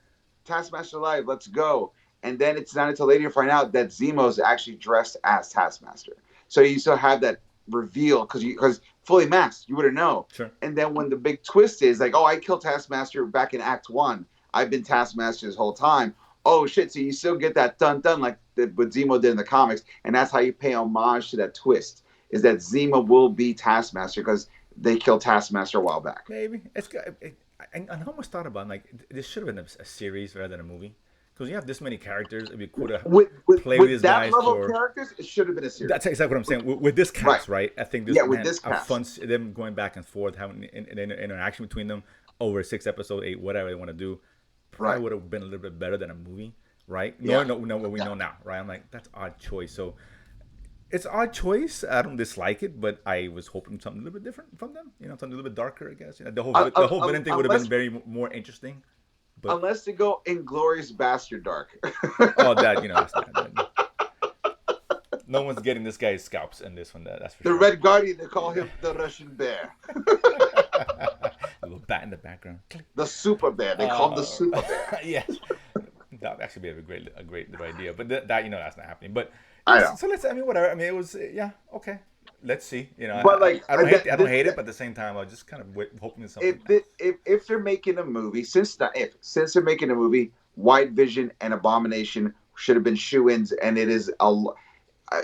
Taskmaster alive, let's go." And then it's not until later you find out that Zemo is actually dressed as Taskmaster. So you still have that reveal because fully masked, you wouldn't know. Sure. And then when the big twist is like, "Oh, I killed Taskmaster back in Act One. I've been Taskmaster this whole time." Oh shit! So you still get that dun dun like what Zemo did in the comics, and that's how you pay homage to that twist. Is that Zemo will be Taskmaster because they killed Taskmaster a while back. Maybe it's good. I almost thought about like this should have been a series rather than a movie because you have this many characters. It'd be cool to play with With these that guys level of for. characters, it should have been a series. That's exactly what I'm saying. With this Right. cast, right? I think this Yeah, with man this a fun cast. them going back and forth, having an interaction between them over 6 episodes, 8, whatever they want to do, probably Right. would have been a little bit better than a movie, right? Yeah. Knowing what we know now, right? I'm like, that's odd choice. So it's odd choice. I don't dislike it, but I was hoping something a little bit different from them. Something a little bit darker, I guess. The whole villain thing would have been very more interesting. But Unless they go Inglorious Bastard Dark. oh, that that's not. No one's getting this guy's scalps in this one. That's for The sure. Red Guardian, they call him the Russian Bear. A little bat in the background. The Super Bear, they call him the Super Bear. Yes, that would actually be a great little idea. But that that's not happening. But I know. so let's. I mean, whatever. I mean, it was yeah okay. Let's see. But like, I don't hate it, but at the same time, I was just kind of hoping it's something. if they're making a movie, since they're making a movie, White Vision and Abomination should have been shoe-ins, and it is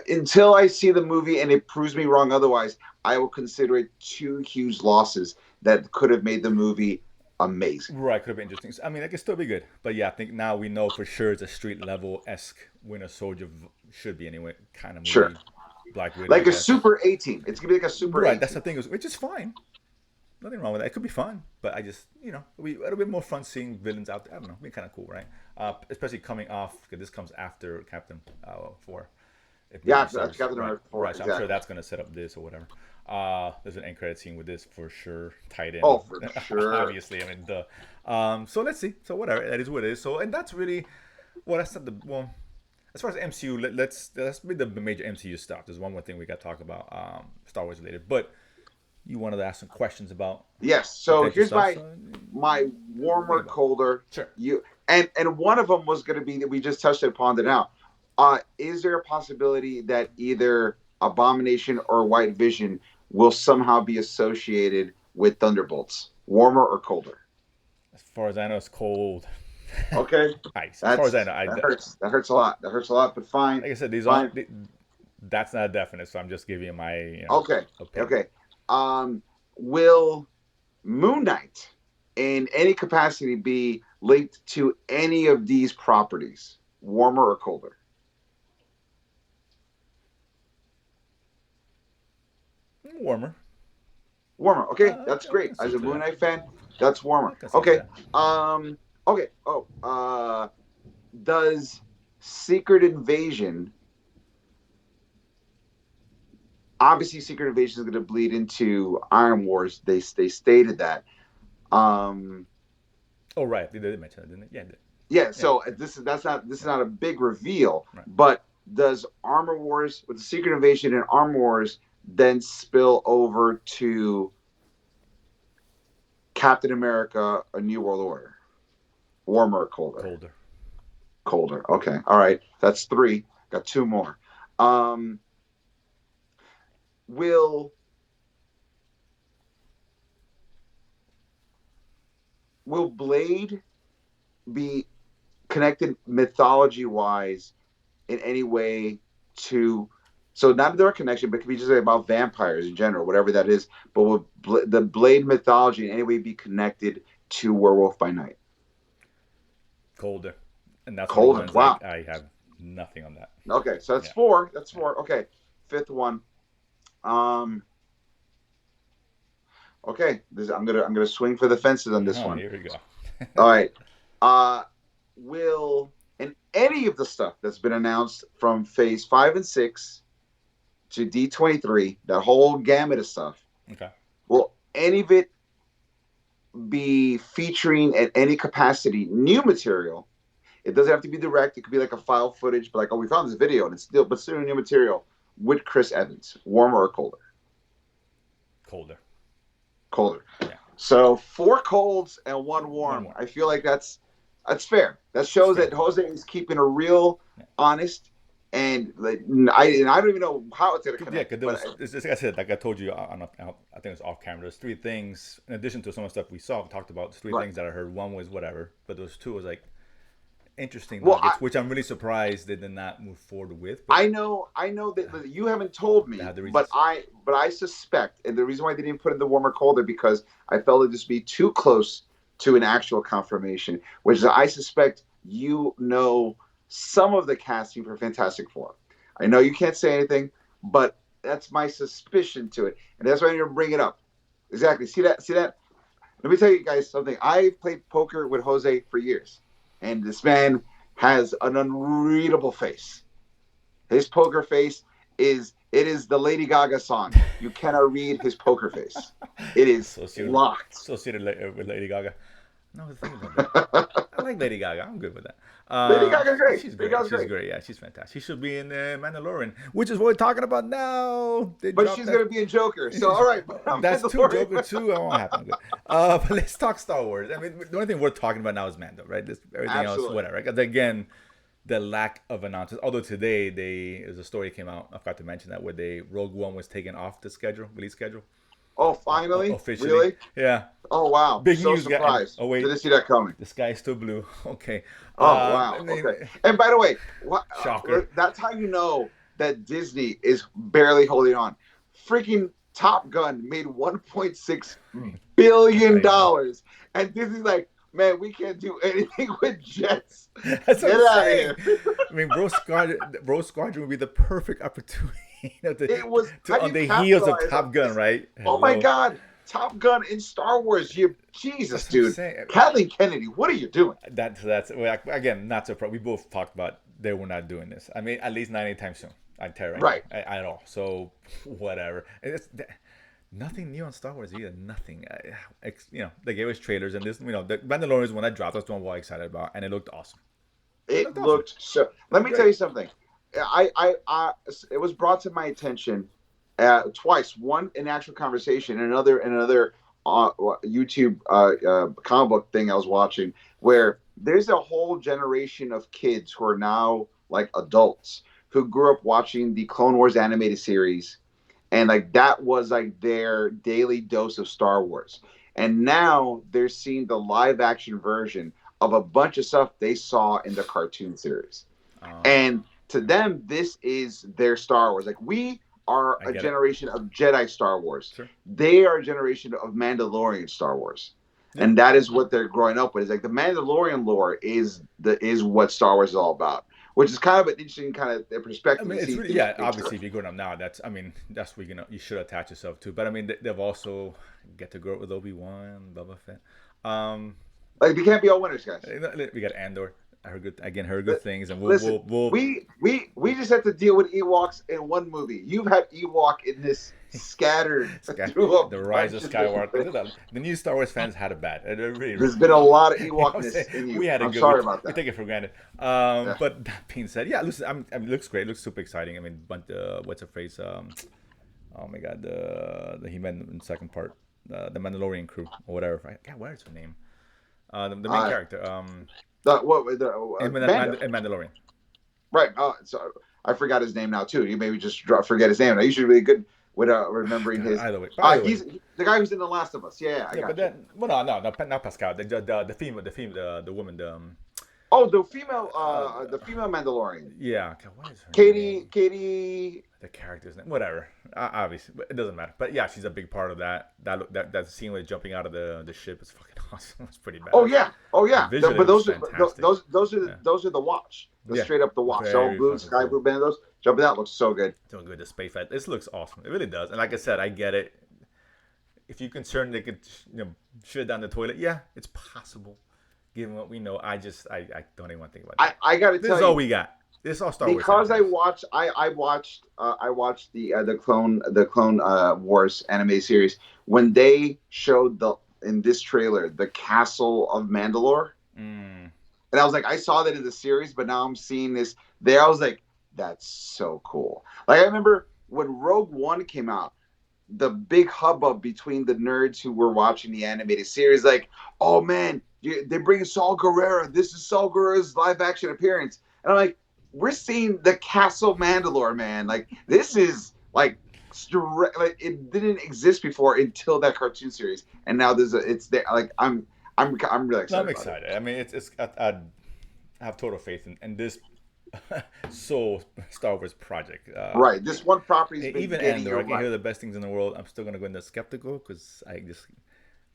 until I see the movie and it proves me wrong otherwise, I will consider it two huge losses that could have made the movie amazing. Right, could have been interesting. I mean, it could still be good, but yeah, I think now we know for sure it's a street level esque Winter Soldier should be anyway kind of movie. Sure. Black Widow, Like a super A-team. It's gonna be like a super right. A-team. That's the thing, which is fine. Nothing wrong with that. It could be fun, but I just it'll be more fun seeing villains out there. I don't know, it'll be kind of cool, right? Especially coming off because this comes after Captain 4. Yeah, that's Captain America 4. Right, so Exactly. I'm sure that's gonna set up this or whatever. There's an end credit scene with this for sure tied in. Oh, for sure. Obviously, I mean the. So let's see. So whatever, that is what it is. So and that's really, that's not the As far as MCU, let's be the major MCU stuff. There's one more thing we got to talk about, Star Wars related. But you wanted to ask some questions about Yes. So potential here's stuff. my So my bring warmer, it up. colder. Sure. You and one of them was going to be that we just touched upon it now. Is there a possibility that either Abomination or White Vision will somehow be associated with Thunderbolts, warmer or colder? As far as I know, it's cold. Okay, Ice. As far as I know, that hurts. That hurts a lot. That hurts a lot. But fine, like I said, these fine. aren't. That's not definite. So I'm just giving you my Okay, opinion. okay. Will Moon Knight in any capacity be linked to any of these properties, warmer or colder? Warmer. Warmer. Okay, that's I great. can see As a to Moon that. Knight fan, that's warmer. I can see to Okay. that. Okay. Oh. Does Secret Invasion? Obviously, Secret Invasion is going to bleed into Iron Wars. They stated that. Um. Oh right, they did mention it, didn't they? Yeah. Yeah. Yeah. So this is Yeah. not a big reveal, Right. but does Armor Wars with the Secret Invasion and Armor Wars then spill over to Captain America: A New World Order? Warmer or colder? Colder. Colder. Okay. All right. That's three. Got two more. Um, will will Blade be connected mythology wise in any way to? So not direct connection, but it could be just about vampires in general, whatever that is. But will the Blade mythology in any way be connected to Werewolf by Night? Colder. And that's one of the Colder. ones Wow. I have nothing on that. Okay, so that's Yeah. four. That's four. Okay, fifth one. Um, okay, I'm gonna swing for the fences on this Oh, one. here we go. All right. Uh, will in any of the stuff that's been announced from Phase 5 and 6 to D23, that whole gamut of stuff, Okay. will any of it be featuring at any capacity new material? It doesn't have to be direct. It could be like a file footage, but like, oh, we found this video and it's still new material with Chris Evans, warmer or colder? Colder. Colder. Yeah. So four colds and one warm. warm. I feel like that's fair. That That's shows fair. that Jose is keeping a real, Yeah. honest, and like, I don't even know how it's gonna Yeah, connect. because there was, it's like I said, like I told you, I think it was off camera. There's three things, in addition to some of the stuff we talked about, there's three Right. things that I heard. One was whatever, but those two was like interesting Well, nuggets, which I'm really surprised they did not move forward with. But I know that you haven't told they me, had the but reasons. I suspect, and the reason why they didn't put in the warmer colder because I felt it just be too close to an actual confirmation, which is I suspect you know some of the casting for Fantastic Four. I know you can't say anything, but that's my suspicion to it, and that's why I'm going to bring it up. Exactly. See that? See that? Let me tell you guys something. I've played poker with Jose for years, and this man has an unreadable face. His poker face is the Lady Gaga song. You cannot read his poker face. It is locked. Associated with Lady Gaga. No, the thing about that. I like Lady Gaga. I'm good with that. Lady Gaga's great. She's Lady great. Gaga's She's great. great. Yeah, she's fantastic. She should be in Mandalorian, which is what we're talking about now. They But dropped she's that. gonna be a Joker. So all right, That's two Joker too. I won't happen. Good. But let's talk Star Wars. I mean, the only thing we're talking about now is Mando, right? Everything Absolutely. else, whatever. Because again, the lack of announcements. Although today there's a story came out. I forgot to mention that where Rogue One was taken off the release schedule. Oh, finally? Officially. Really? Yeah. Oh wow. Big so news, guy. surprised. Oh, wait. Didn't see that coming. The sky is still blue. Okay. Oh wow. Okay. And by the way, Shocker. That's how you know that Disney is barely holding on. Freaking Top Gun made $1.6 billion, and Disney's like, man, we can't do anything with jets. That's Get what out I'm of saying. here. I mean, Rogue Squadron would be the perfect opportunity It was on the heels of Top Gun, right? Oh my God, Top Gun in Star Wars! Jesus, dude, Kathleen Kennedy, what are you doing? That's again not surprised. We both talked about they were not doing this. I mean, at least not anytime soon. I tell you right now, at all. So whatever. Nothing new on Star Wars either. Nothing. They gave us trailers, and this, the Mandalorian is one that dropped. That's the one we're excited about, and it looked awesome. It looked so. Let me tell you something. It was brought to my attention twice. One in actual conversation, and another YouTube comic book thing I was watching, where there's a whole generation of kids who are now like adults who grew up watching the Clone Wars animated series, and like that was like their daily dose of Star Wars. And now they're seeing the live action version of a bunch of stuff they saw in the cartoon series. Uh, And to them, this is their Star Wars. Like we are I a get it. generation of Jedi Star Wars. Sure. They are a generation of Mandalorian Star Wars. Yeah. And that is what they're growing up with. It's like the Mandalorian lore is what Star Wars is all about, which is kind of an interesting kind of I perspective mean, to it's see really, things yeah. in nature. Obviously, if you're growing up now, that's, I mean, that's what you should attach yourself to. But I mean, they've also get to grow up with Obi-Wan, Boba Fett. Um, Like they can't be all winners, guys. we got Andor. I heard good things, and Listen, we'll we just have to deal with Ewoks in one movie. You've had Ewok in this scattered through a The Rise of bunch of different Skywalker. things. The new Star Wars fans had it bad. There's been a lot of I'm saying, Ewokness in you. we had a I'm good. sorry about We that. take it for granted. Yeah. But that being said, yeah, listen, I mean, it looks great. It looks super exciting. I mean, but what's her face? Oh my God, the He-Man in the second part, the Mandalorian crew or whatever. God, what is her name? The main character. Bando. In Mandalorian. Right. So I forgot his name now too. You maybe just forget his name. I usually really good with remembering God, his. either way. But either way. He's the guy who's in The Last of Us. Yeah, I Yeah, got but you. then, well, no, not Pascal. The woman, Oh, uh, the female Mandalorian, yeah. God, what is her name? Katie. The character's name, whatever. Obviously, but it doesn't matter. But yeah, she's a big part of that. That scene where jumping out of the ship is fucking awesome. It's pretty bad. Oh yeah, oh yeah. Visually, But it was those are fantastic. yeah. Yeah. Those are the Watch. The Yeah, straight up the Watch. The very old blue fucking sky cool. blue bandos. Jumping out looks so good. Doing good. The space fight. This looks awesome. It really does. And like I said, I get it. If you're concerned they could, shit down the toilet, yeah, it's possible. Given what we know, I don't even want to think about that. I got to This tell is all you, we got. This is all Star Wars. because franchise. I watched the Clone Wars anime series when they showed the in this trailer the castle of Mandalore, Mm. and I was like, I saw that in the series, but now I'm seeing this there. I was like, that's so cool. Like I remember when Rogue One came out, the big hubbub between the nerds who were watching the animated series, like, oh man, they're bringing Saul Guerrero. This is Saul Guerrero's live action appearance, and I'm like, we're seeing the Castle Mandalore, man. Like this is like it didn't exist before until that cartoon series, and now it's there. Like I'm really No, excited I'm about it. excited. I mean, I have total faith in this soul Star Wars project. Right, this one property's been Even getting Andor, you I can right. hear the best things in the world. I'm still gonna go into skeptical because I just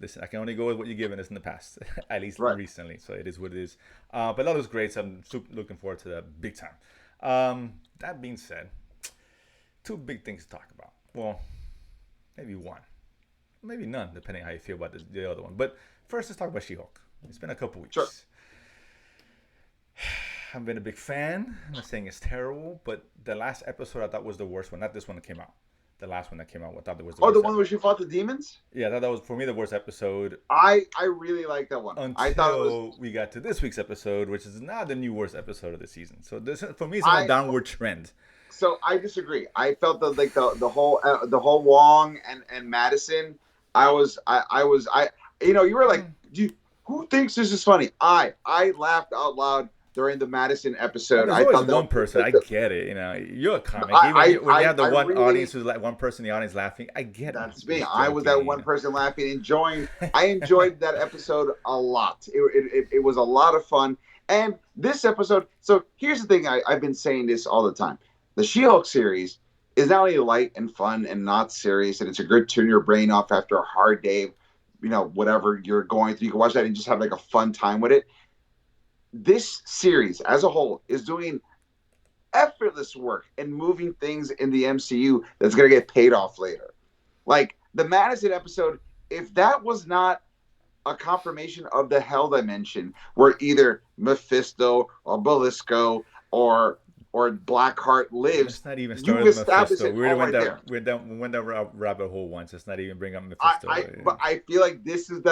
listen. I can only go with what you've given us in the past, at least Right. recently. So it is what it is. But that was great. So I'm super looking forward to that big time. That being said, two big things to talk about. Well, maybe one, maybe none, depending how you feel about the other one. But first, let's talk about She-Hulk. It's been a couple weeks. Sure. I've been a big fan. I'm not saying it's terrible, but the last episode I thought was the worst one. Not this one that came out. The last one that came out, I thought that was the Oh, the worst. one where she fought the demons. Yeah, I thought that was for me the worst episode I really like that one. I thought it was. until we got to this week's episode, which is not the new worst episode of the season. So this for me, it's on I a downward trend. So I disagree. I felt that like the whole Wong and Madison. I you were like, who thinks this is funny? I laughed out loud during the Madison episode. There's I always thought that one was person. I the- get it. You're a comic. I- Even I- when you have the I one really- audience who's like one person in the audience laughing, I get it. That's me. Just I was that joking, one person laughing, enjoying. I enjoyed that episode a lot. It was a lot of fun. And this episode. So here's the thing. I've been saying this all the time. The She-Hulk series is not only light and fun and not serious, and it's a good turn your brain off after a hard day, whatever you're going through. You can watch that and just have like a fun time with it. This series as a whole is doing effortless work in moving things in the MCU that's going to get paid off later. Like the Madison episode, if that was not a confirmation of the Hell Dimension, where either Mephisto or Belisco or or Blackheart lives, Let's not even start you've with established Mephisto. it all right there. We went down rabbit hole once. Let's not even bring up Mephisto. But I feel like this is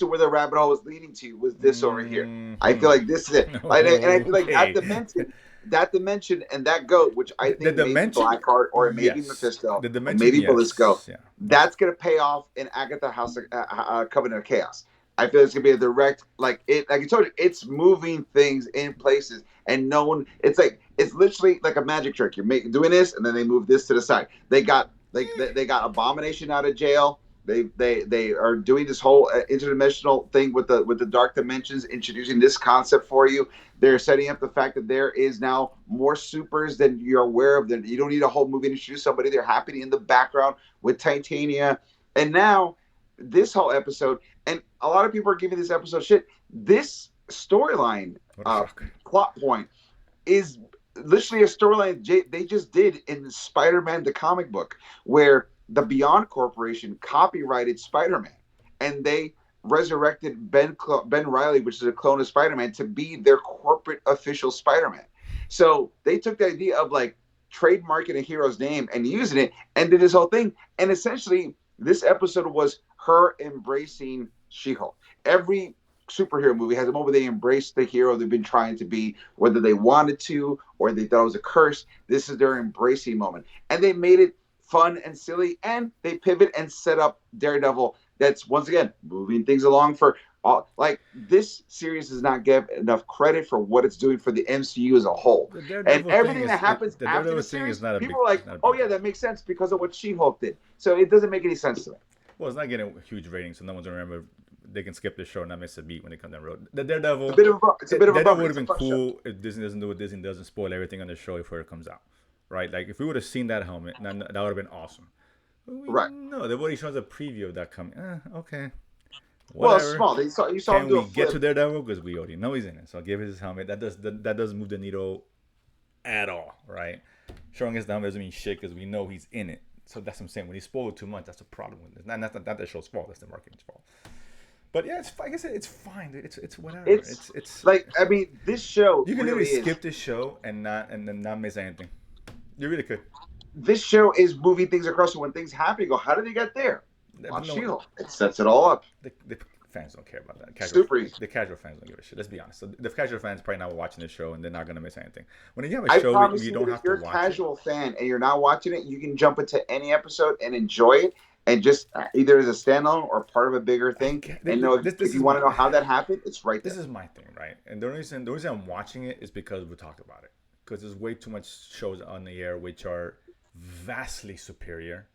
where the rabbit hole was leading to, was this over here. I feel Mm-hmm. like this is it. And I feel like Okay. that dimension and that goat, which I The think maybe dimension, Blackheart or maybe yes. Mephisto The or dimension, maybe Belisco, yes. Yeah. that's gonna pay off in Agatha House Covenant of Chaos. I feel it's gonna be a direct, like I told you, it's moving things in places, and no one. It's literally like a magic trick. You're doing this, and then they move this to the side. They got Abomination out of jail. They are doing this whole interdimensional thing with the dark dimensions, introducing this concept for you. They're setting up the fact that there is now more supers than you're aware of. That you don't need a whole movie to introduce somebody. They're happening in the background with Titania, and now this whole episode. And a lot of people are giving this episode shit. This storyline plot point is literally a storyline they just did in Spider-Man the comic book, where the Beyond Corporation copyrighted Spider-Man, and they resurrected Ben Reilly, which is a clone of Spider-Man, to be their corporate official Spider-Man. So they took the idea of like trademarking a hero's name and using it, and did this whole thing. And essentially, this episode was her embracing She-Hulk. Every superhero movie has a moment where they embrace the hero they've been trying to be, whether they wanted to or they thought it was a curse. This is their embracing moment. And they made it fun and silly, and they pivot and set up Daredevil. That's, once again, moving things along for all. Like, this series does not get enough credit for what it's doing for the MCU as a whole. And everything that happens after the series, people are like, oh yeah, that makes sense because of what She-Hulk did. So it doesn't make any sense to me. Well, it's not getting huge ratings, so no one's gonna remember. They can skip the show and not miss a beat when they come down the road. The Daredevil, it's a bit of a bummer. Would have been cool if Disney doesn't do what Disney does and spoil everything on the show before it comes out, right? Like if we would have seen that helmet, that would have been awesome. Right? No, they've already shown us a preview of that coming. Okay. Whatever. Well, it's small. You saw Can him do we a flip. get to Daredevil because we already know he's in it? So I'll give his helmet. That doesn't move the needle at all, right? Showing us the helmet doesn't mean shit because we know he's in it. So that's what I'm saying. When he spoiled too much, that's a problem with it. Not the show's fault. That's the marketing's fault. But yeah, like I said, it's fine. It's whatever. It's like, I mean, this show. You can really literally skip this show and then not miss anything. You really could. This show is moving things across. So when things happen, you go, how did they get there? On She-Hulk. It sets it all up. The fans don't care about that. The casual fans don't give a shit. Let's be honest. So the casual fans probably not watching this show and they're not gonna miss anything. When you have a show, you don't have to watch it. If you're a casual fan and you're not watching it, you can jump into any episode and enjoy it, and just either as a standalone or part of a bigger thing. And know if you want to know how that happened, it's right there. This is my thing, right? And the reason I'm watching it is because we talked about it. Because there's way too much shows on the air which are vastly superior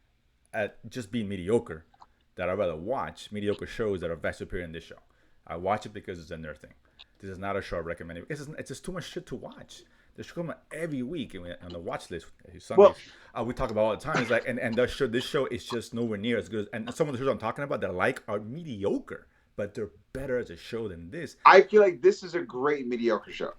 at just being mediocre, that I'd rather watch mediocre shows that are vastly superior than this show. I watch it because it's a nerd thing. This is not a show I recommend. It's just too much shit to watch. There's show coming every week on the watch list. Sundays, we talk about all the time. It's like, and this show is just nowhere near as good. And some of the shows I'm talking about that I like are mediocre, but they're better as a show than this. I feel like this is a great mediocre show.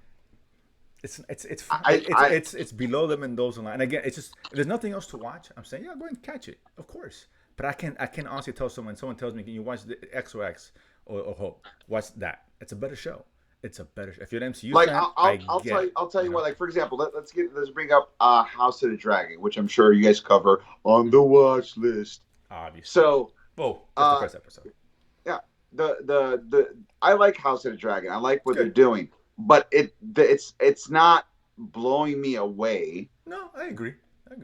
It's below the Mendoza line. And again, it's just if there's nothing else to watch, I'm saying, yeah, go ahead and catch it, of course. But I can honestly tell someone tells me, can you watch the XOX or Hope? Watch that. It's a better show. It's a better show. If you're an MCU like, fan, I'll tell you what. Like, for example, let's bring up House of the Dragon, which I'm sure you guys cover on the watch list. Obviously. So, that's the first episode. Yeah, I like House of the Dragon. I like what they're doing, but it's not blowing me away. No, I agree.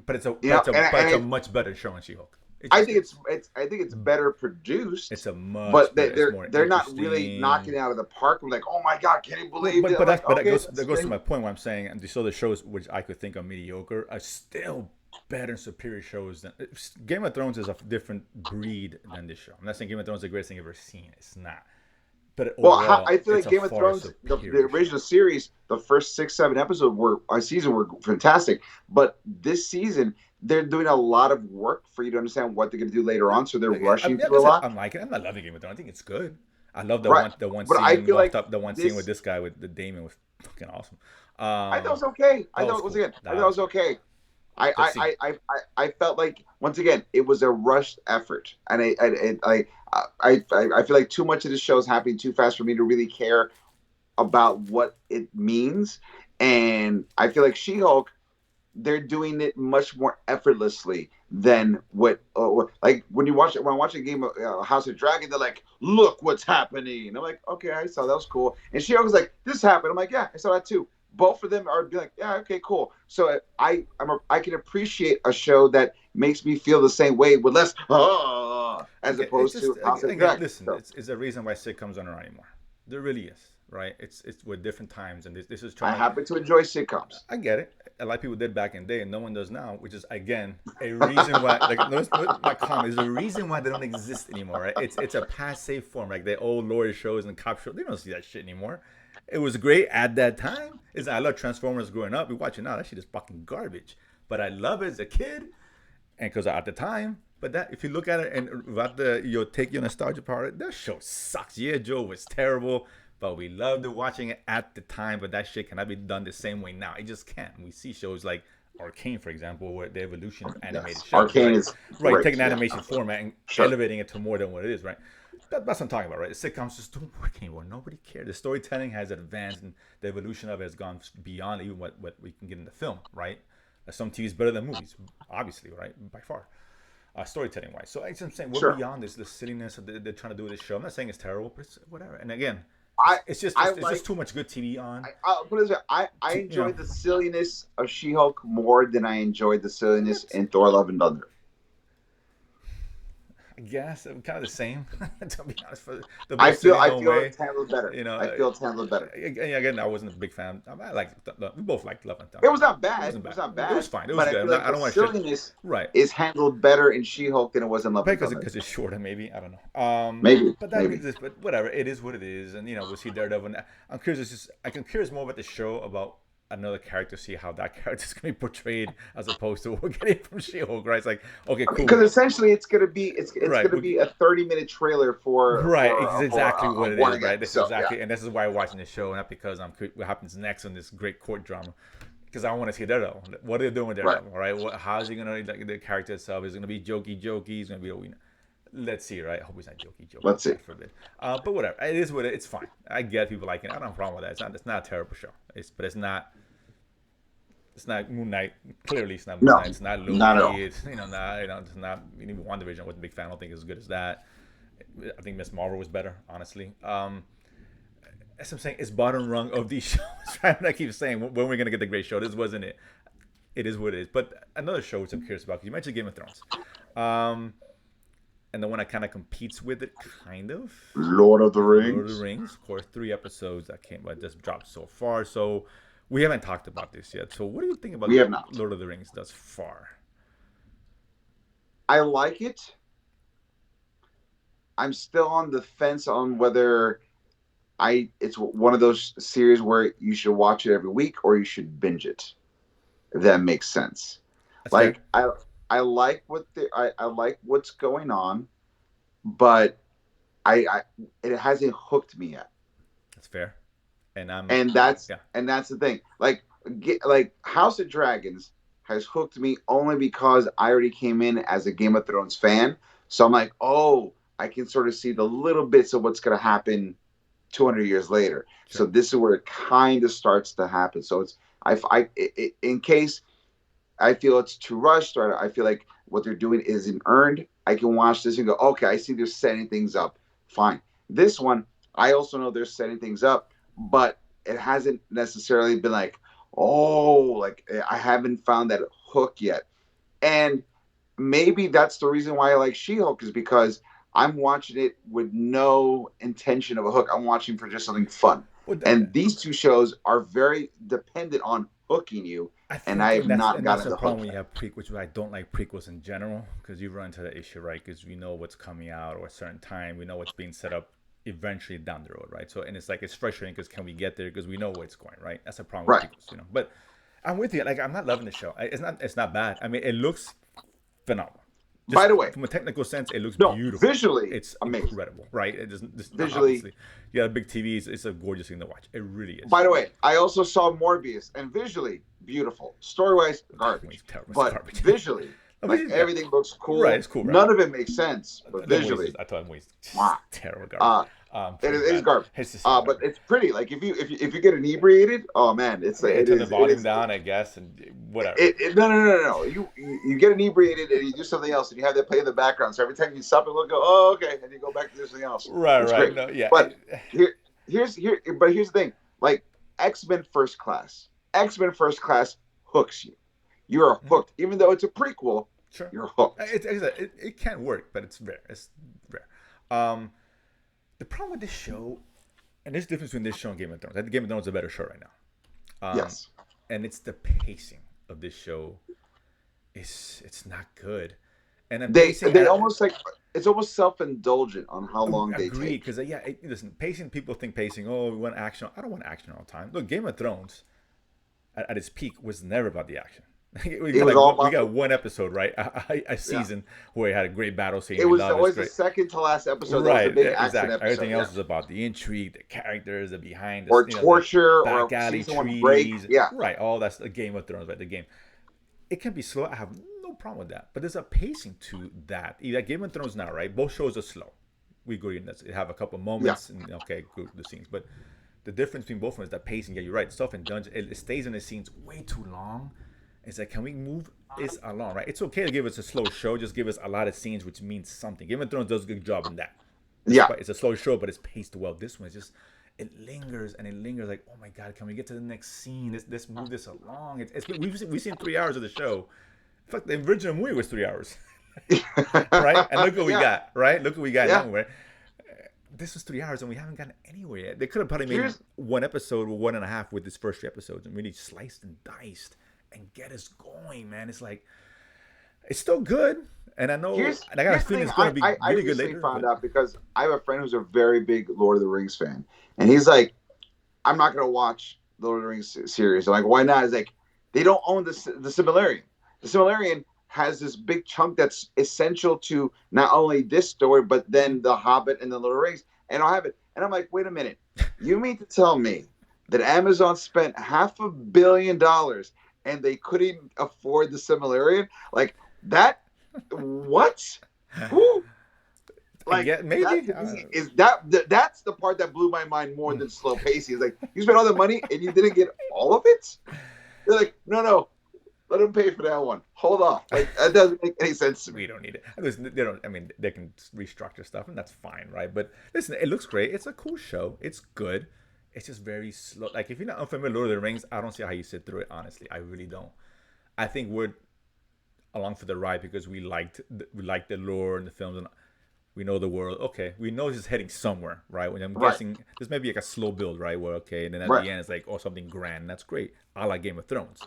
But it's a much better show than She-Hulk. I think it's better produced. It's a much, but they're not really knocking it out of the park. I'm like, oh my god, can you believe it? But that goes to my point where I'm saying, and these other shows which I could think are mediocre are still better and superior shows than Game of Thrones is a different breed than this show. I'm not saying Game of Thrones is the greatest thing I've ever seen. It's not. But overall, I feel like Game of Thrones, the original series, the first 6-7 episodes were fantastic. But this season, they're doing a lot of work for you to understand what they're going to do later on. So they're rushing through a lot. I'm liking it. I'm not loving Game of Thrones. I think it's good. I love the one scene with this guy with the Damon was fucking awesome. I thought it was okay. I thought it was okay. I felt like, once again, it was a rushed effort, and I feel like too much of the show is happening too fast for me to really care about what it means. And I feel like She-Hulk they're doing it much more effortlessly than what like when I watch a game of House of Dragon, they're like, look what's happening, and I'm like, okay, I saw that was cool, and she always like, this happened, I'm like, yeah, I saw that too. Both of them are be like, yeah, okay, cool. So I can appreciate a show that makes me feel the same way with less as Again, it's opposed just to House of again, Dragon. listen, So it's a reason why sitcoms aren't around anymore. There really is, right? It's with different times, and this is I trying to. happen to enjoy sitcoms. I get it. A lot of people did back in the day, and no one does now, which is again a reason why. Like my comment is a reason why they don't exist anymore. Right? It's a passe form, like the old lawyer shows and cop shows. They don't see that shit anymore. It was great at that time. I love Transformers growing up. We watch it now. That shit is fucking garbage. But I love it as a kid, and because at the time. But that if you look at it and without you'll take your nostalgia part, that show sucks. Yeah, Joe was terrible. But we loved watching it at the time, but that shit cannot be done the same way now. It just can't. We see shows like Arcane, for example, where the evolution of animated shows. Arcane right? is Right, great. taking animation format and Sure. elevating it to more than what it is, right? That's what I'm talking about, right? The sitcoms just don't work anymore. Nobody cares. The storytelling has advanced, and the evolution of it has gone beyond even what we can get in the film, right? Some TV is better than movies, obviously, right? By far. Storytelling wise. So I'm saying we're Sure. beyond this, the silliness of they're trying to do with this show. I'm not saying it's terrible, but it's whatever. And again, I it's just I it's like just too much good TV on. I'll put it this way. I You know, enjoyed the silliness of She-Hulk more than I enjoyed the silliness that's, in Thor: Love and Thunder. I guess kind of the same. To be honest, for the both silly in I their own feel way. it's handled better. You know, I feel it's handled better. again, I wasn't a big fan. I like we both liked Love and It Thunder. was not It bad. wasn't It was bad. not It was bad. fine. It was But I good. feel like I the don't want to shit. silliness Right. is handled better in She-Hulk than it was in Love and Because Thunder. it's shorter, maybe I don't know. Maybe, But that maybe. means this. But whatever, it is what it is, and we'll see Daredevil. And I'm curious. I'm curious more about the show about another character, see how that character is going to be portrayed as opposed to what we're getting from She-Hulk. Right? It's like okay, cool. Because essentially, it's gonna be Right. gonna be a 30-minute trailer Right, it's exactly what it Born is, right? Again. This is So exactly, and this is why I'm watching the show, not because I'm what happens next on this great court drama, because I want to see Daredevil. What are they doing with right. Daredevil, right? How is he gonna like the character itself? Is it gonna be jokey? He's gonna be let's see, right? I hope he's not jokey. Let's see. God forbid. But whatever, it is what it's fine. I get people liking it. I don't have a problem with that. It's not a terrible show. But it's not. It's not Moon Knight. Clearly, it's not Moon No, Knight. It's not Loki. not at all. It's it's not. Even WandaVision. I wasn't a big fan. I don't think it's as good as that. I think Miss Marvel was better, honestly. As I'm saying, it's bottom rung of these shows. Right? And I keep saying when we're gonna get the great show. This wasn't it. It is what it is. But another show which I'm curious about because you mentioned Game of Thrones, and the one that kind of competes with it, kind of. Lord of the Rings. Lord of the Rings, of course, 3 episodes that just dropped so far. So we haven't talked about this yet. So what do you think about We have not. Lord of the Rings thus far? I like it. I'm still on the fence on whether it's one of those series where you should watch it every week or you should binge it. If that makes sense. That's Like fair. I like I like what's going on, but I it hasn't hooked me yet. That's fair. And That's yeah. the thing. Like House of Dragons has hooked me only because I already came in as a Game of Thrones fan. So I'm like, oh, I can sort of see the little bits of what's going to happen 200 years later. Sure. So this is where it kind of starts to happen. So it's in case I feel it's too rushed or I feel like what they're doing isn't earned, I can watch this and go, okay, I see they're setting things up. Fine. This one, I also know they're setting things up, but it hasn't necessarily been like, oh, like I haven't found that hook yet. And maybe that's the reason why I like She-Hulk is because I'm watching it with no intention of a hook. I'm watching for just something fun. And these two shows are very dependent on hooking you. And I have not gotten the problem hook. when you have prequels, which I don't like prequels in general, because you run into the issue, right? Because we know what's coming out or a certain time, we know what's being set up eventually down the road, right? So, and it's like it's frustrating because can we get there? Because we know where it's going, right? That's a problem with prequels, But I'm with you. Like I'm not loving the show. It's not bad. I mean, it looks phenomenal. By the way, from a technical sense, it looks beautiful. Visually, it's amazing. Incredible, right? It doesn't visually. Obviously, you got a big TV. It's a gorgeous thing to watch. It really is. By the way, I also saw Morbius, and visually beautiful. Story-wise, garbage. But garbage. Visually, everything looks cool. Right, it's cool. Right? None of it makes sense, but visually, I thought it was terrible garbage. It Pretty is bad. garbage. It's just whatever. But it's pretty. Like if you get inebriated, oh man, I mean, I turn the it volume is. down, I guess, and whatever. No. You get inebriated and you do something else, and you have that play in the background. So every time you stop and look, go, oh, okay, and you go back to do something else. Right, It's right. great. No, yeah. But here's the thing. Like X-Men First Class. X-Men First Class hooks you. You are hooked, even though it's a prequel. Sure. You're hooked. It can work, but it's rare. It's rare. Um, the problem with this show, and there's a difference between this show and Game of Thrones. I think Game of Thrones is a better show right now. Yes. And it's the pacing of this show. It's not good. And then They almost like it's almost self-indulgent on how long they take. Because listen, pacing. People think pacing. Oh, we want action. I don't want action all the time. Look, Game of Thrones at its peak was never about the action. we got one episode, right? A season where we had a great battle scene. It was always the second to last episode. Right, that was the big action episode. Everything else was about the intrigue, the characters, the behind, or torture, the or back alley season one treaties. break. Yeah, right. All that's the Game of Thrones, right? The game. It can be slow. I have no problem with that. But there's a pacing to that. Like Game of Thrones now, right? Both shows are slow. We agree on that. They have a couple moments, and okay, good the scenes, but the difference between both of them is that pacing. Yeah, you're right. Stuff in dungeon, it stays in the scenes way too long. It's like, can we move this along, right? It's okay to give us a slow show. Just give us a lot of scenes, which means something. Game of Thrones does a good job in that. It's a slow show, but it's paced well. This one is just, it lingers and it lingers. Like, oh my God, can we get to the next scene? Let's move this along. We've seen 3 hours of the show. In fact, the original movie was 3 hours, right? And look what we got, right? Look what we got now. This was 3 hours and we haven't gotten anywhere yet. They could have probably made one episode or 1.5 with this first 3 episodes and really sliced and diced and get us going, man. It's like, it's still good. And I know, and I got a feeling it's going to be really good later. I found out because I have a friend who's a very big Lord of the Rings fan. And he's like, I'm not going to watch Lord of the Rings series. I'm like, why not? He's like, they don't own the Silmarillion. The Silmarillion has this big chunk that's essential to not only this story, but then The Hobbit and the Lord of the Rings. And I'll have it. And I'm like, wait a minute. You mean to tell me that Amazon spent $500 million and they couldn't afford the Silmarillion? Like that? What? Who? Like maybe that's the part that blew my mind more than slow pacing. It's like you spent all the money and you didn't get all of it. They're like, no, let them pay for that one. Hold off. Like that doesn't make any sense to me. We don't need it. They don't. I mean, they can restructure stuff and that's fine, right? But listen, it looks great. It's a cool show. It's good. It's just very slow. Like if you're not unfamiliar with Lord of the Rings, I don't see how you sit through it. Honestly, I really don't. I think we're along for the ride because we liked the lore and the films and we know the world. Okay, we know this is heading somewhere, right? When I'm guessing this may be like a slow build, right? Where okay, and then at the end it's like something grand. That's great, a la Game of Thrones.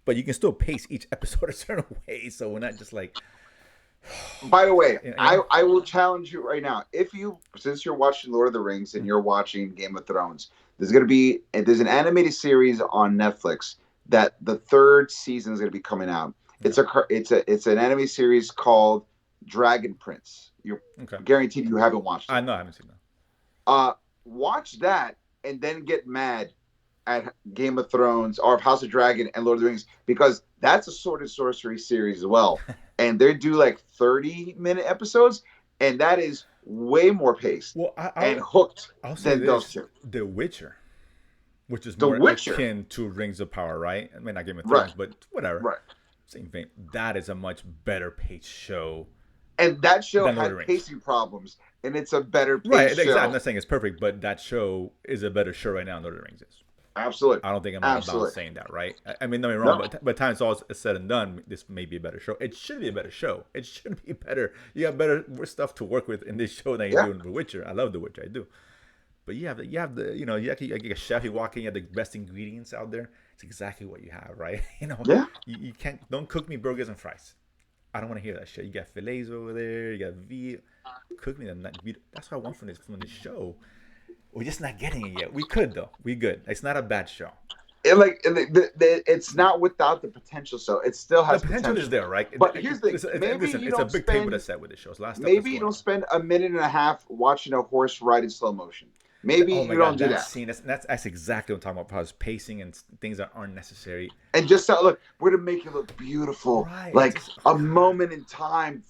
But you can still pace each episode a certain way, so we're not just like. By the way, I will challenge you right now. Since you're watching Lord of the Rings and you're watching Game of Thrones, there's an animated series on Netflix that the 3rd season is going to be coming out. It's an anime series called Dragon Prince. You're guaranteed you haven't watched it. I haven't seen that. Watch that and then get mad at Game of Thrones or House of Dragon and Lord of the Rings because that's a sword and sorcery series as well. And they do like 30-minute episodes, and that is way more paced and hooked than those two. The Witcher, which is more akin to Rings of Power, right? I mean, not Game of Thrones, but whatever. Right. Same thing. That is a much better paced show. And that show had pacing problems, and it's a better paced show. Exactly. I'm not saying it's perfect, but that show is a better show right now than Lord of the Rings is. Absolutely. I don't think I'm wrong about saying that, right? I mean, don't get me wrong, but by the time it's all said and done, this may be a better show. It should be a better show. It should be better. You have better stuff to work with in this show than you do in The Witcher. I love The Witcher, I do. But you have the you like a chef, you walk in, you have the best ingredients out there. It's exactly what you have, right? You don't cook me burgers and fries. I don't want to hear that shit. You got fillets over there, you got veal. Cook me them. That's what I want from this show. We're just not getting it yet. We could though. We good. It's not a bad show. It's not without the potential. So it still has the potential. Is there, right? But here's the thing. It's a big table to set with the shows. Maybe you don't spend a minute and a half watching a horse ride in slow motion. Maybe Oh my you god, don't do that that. scene. That's exactly what I'm talking about. How it's pacing and things that aren't necessary. And just so, look, we're to make it look beautiful, Right. It's like just a God. moment in time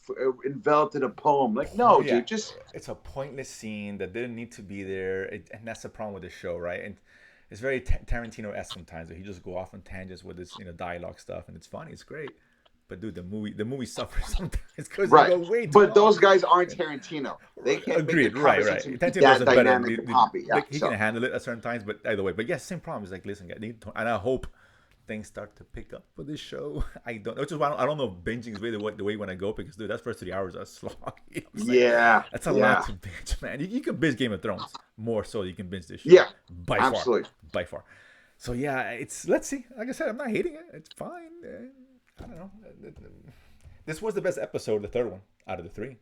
enveloped in a poem. Like, no, Yeah, dude, just it's a pointless scene that didn't need to be there, and that's the problem with the show, right? And it's very Tarantino-esque sometimes. Where he just go off on tangents with his dialogue stuff, and it's funny, it's great. But dude, the movie suffers sometimes because they right. go way too But long. those guys aren't Tarantino. They can't make the Agreed. Right. conversation Right. be Tarantino does that it better. dynamic and poppy. Yeah. Like, he can So handle it at certain times, but either way. But yeah, same problem. Is like, listen, guys, and I hope things start to pick up for this show. I don't, which is why I don't know if binging is really the way you want to go, because dude, that first 3 hours are slog. You know what I'm saying? yeah, That's a lot yeah, to binge, man. You can binge Game of Thrones more so you can binge this show yeah. by far, Absolutely. by far. So yeah, it's, let's see. Like I said, I'm not hating it. It's fine. I don't know. This was the best episode, the third one out of the three.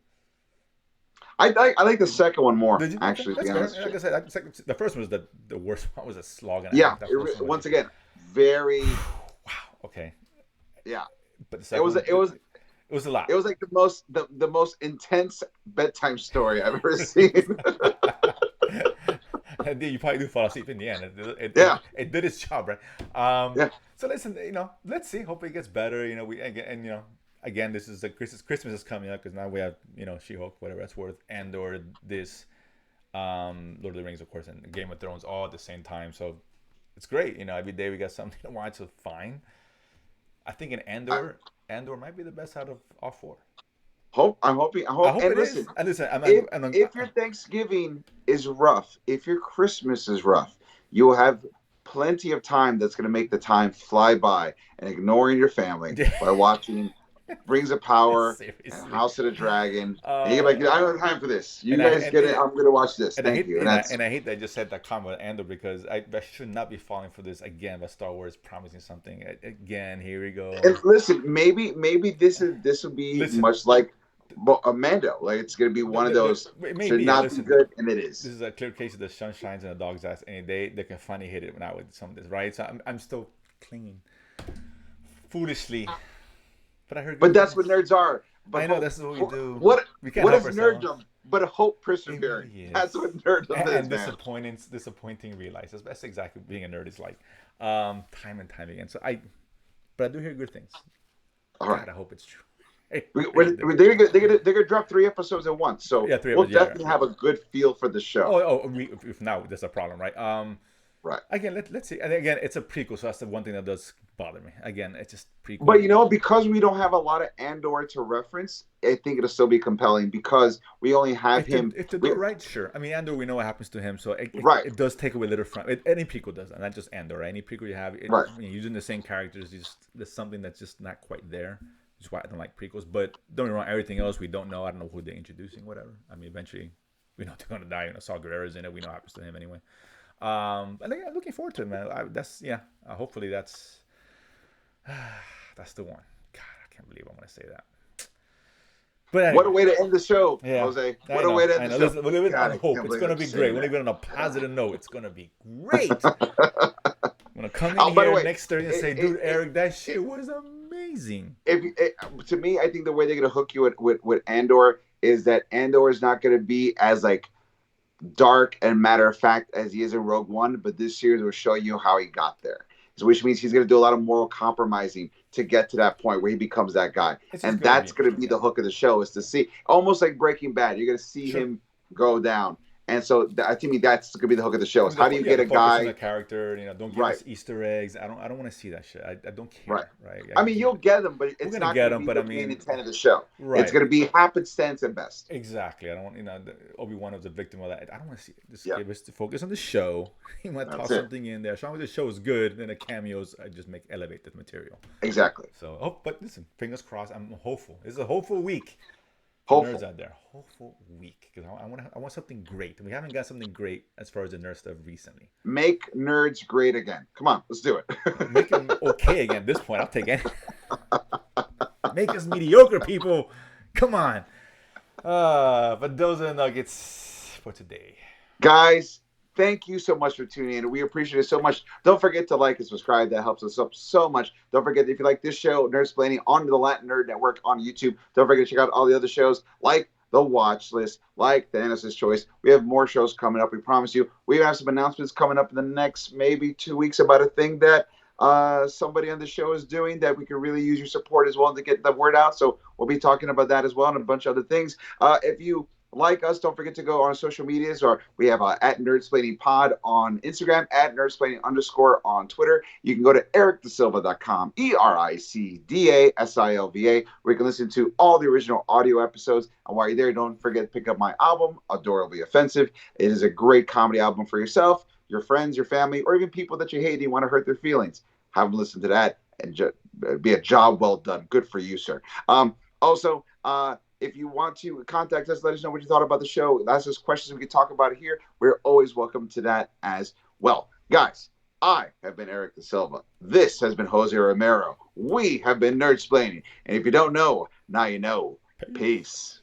I like the second one more, Did you? Okay, actually, to that's be fair. honest with Like I said, the first one was the worst one. Was a slog and a you. Yeah. half. That first one was Once just, again, very. wow. Okay, Yeah. but the It second was. one, It was. it was a lot. It was like the most intense bedtime story I've ever seen. And you probably do fall asleep in the end. Yeah. It did its job, right? Yeah. So listen, let's see. Hopefully it gets better. We again, and again, this is the Christmas is coming up, because now we have She-Hulk, whatever that's worth, and/or this Lord of the Rings, of course, and Game of Thrones all at the same time. So it's great. Every day we got something to watch. So fine. I think I Andor might be the best out of all four. hope. I'm hoping. I I hope. hope And it listen, is. And listen, if your Thanksgiving is rough, if your Christmas is rough, you will have plenty of time that's going to make the time fly by, and ignoring your family by watching Rings of Power and seriously. House of the Dragon. And you're Uh, like, I don't have time for this. You and I guys and, get it. I'm going to watch this. and I Thank hate you. And that's and I hate that I just said that comment with Andor, because I should not be falling for this again. But Star Wars promising something again. Here we and go. listen. Maybe this will be Listen, much like Mando. Like it's going to be one of those should maybe not be listen. good, and it This is. is a clear case of the sun shines in a dog's ass any day. They can finally hit it now with some of this, right? So I'm still clinging foolishly, but I heard But good that's what things. nerds are. I But know hope. this is what we do. What We can't what help is ourselves. nerddom? But a hope It persevering. really That's is. what nerddom is, And man. disappointing realizes. That's exactly being a nerd is like. Time and time again. But I do hear good things. All God, right. I hope it's true. I They're really do. gonna drop 3 episodes at once, so Yeah, three we'll of us. Yeah, definitely have a good feel for the show. if now there's a problem, right? Right. Again, let's see. And again, it's a prequel, so that's the one thing that does bother me. Again, it's just But prequel. because we don't have a lot of Andor to reference, I think it'll still be compelling because we only have him. If they do it right, sure. I mean, Andor, we know what happens to him, so Right. it does take away a little from it. Any prequel does that, not just Andor. Right? Any prequel you have, Right. Using the same characters, there's something that's just not quite there. Which is why I don't like prequels. But don't get me wrong, everything else we don't know. I don't know who they're introducing, whatever. I mean, eventually we know they're gonna die. Saw Guerrero's in it. We know what happens to him anyway. And again, I'm looking forward to it, man. Hopefully that's the one. God, I can't believe I'm gonna say that. But anyway, What a way to end the show, yeah, Jose. I What a know, way to I end know. the Listen, show. we'll leave it God, on I hope. can't It's believe gonna I'm be saying great. We'll that. leave it on a positive note. It's gonna be great. I'm gonna come in Oh, by the here way, next Thursday and say, dude, Eric, that shit was amazing. To me, I think the way they're gonna hook you with Andor is that Andor is not gonna be as like dark and matter of fact as he is in Rogue One, but this series will show you how he got there. So which means he's going to do a lot of moral compromising to get to that point where he becomes that guy, It's just and gonna be that's going to interesting. be Yeah. the hook of the show is to see almost like Breaking Bad. You're going to see Sure. him go down, and so to me that's going to be the hook of the show. Is how do you get The a focus on the guy character? Don't give right? us Easter eggs. I don't want to see that shit. I don't Right. care. Right. I mean, you'll get them, but We're it's gonna not get going to them, be but the I main mean, intent of the show. It's right. going to be happenstance at best. Exactly. I don't want Obi-Wan was a victim of that. I don't want to see it. Just Yeah. give us to focus on the show. You might toss That's it. something in there. As long as the show is good, then the cameos just elevate the material. Exactly. So, but listen, fingers crossed. I'm hopeful. This is a hopeful week. Hopeful. Nerds out there, hopeful week, because I want something great. We haven't got something great as far as the nerd stuff recently. Make nerds great again. Come on, let's do it. Make them okay again. At this point, I'll take it. Make us mediocre, people. Come on. But those are the nuggets for today. Guys, thank you so much for tuning in. We appreciate it so much. Don't forget to like and subscribe. That helps us up so much. Don't forget, if you like this show, Nerdsplaining, on the Latin Nerd Network on YouTube. Don't forget to check out all the other shows like The Watch List, like Thanos' Choice. We have more shows coming up. We promise you. We have some announcements coming up in the next maybe 2 weeks about a thing that somebody on the show is doing that we can really use your support as well to get the word out. So we'll be talking about that as well and a bunch of other things. If you like us, don't forget to go on social medias, or we have at Nerdsplaining Pod on Instagram, at Nerdsplaining _ on Twitter. You can go to ericdasilva.com, ERICDASILVA, where you can listen to all the original audio episodes. And while you're there, don't forget to pick up my album, Adorably Offensive. It is a great comedy album for yourself, your friends, your family, or even people that you hate and you want to hurt their feelings. Have them listen to that and be a job well done. Good for you, sir. Also, if you want to contact us, let us know what you thought about the show. Ask us questions. We can talk about it here. We're always welcome to that as well. Guys, I have been Eric Da Silva. This has been Jose Romero. We have been Nerdsplaining. And if you don't know, now you know. Peace.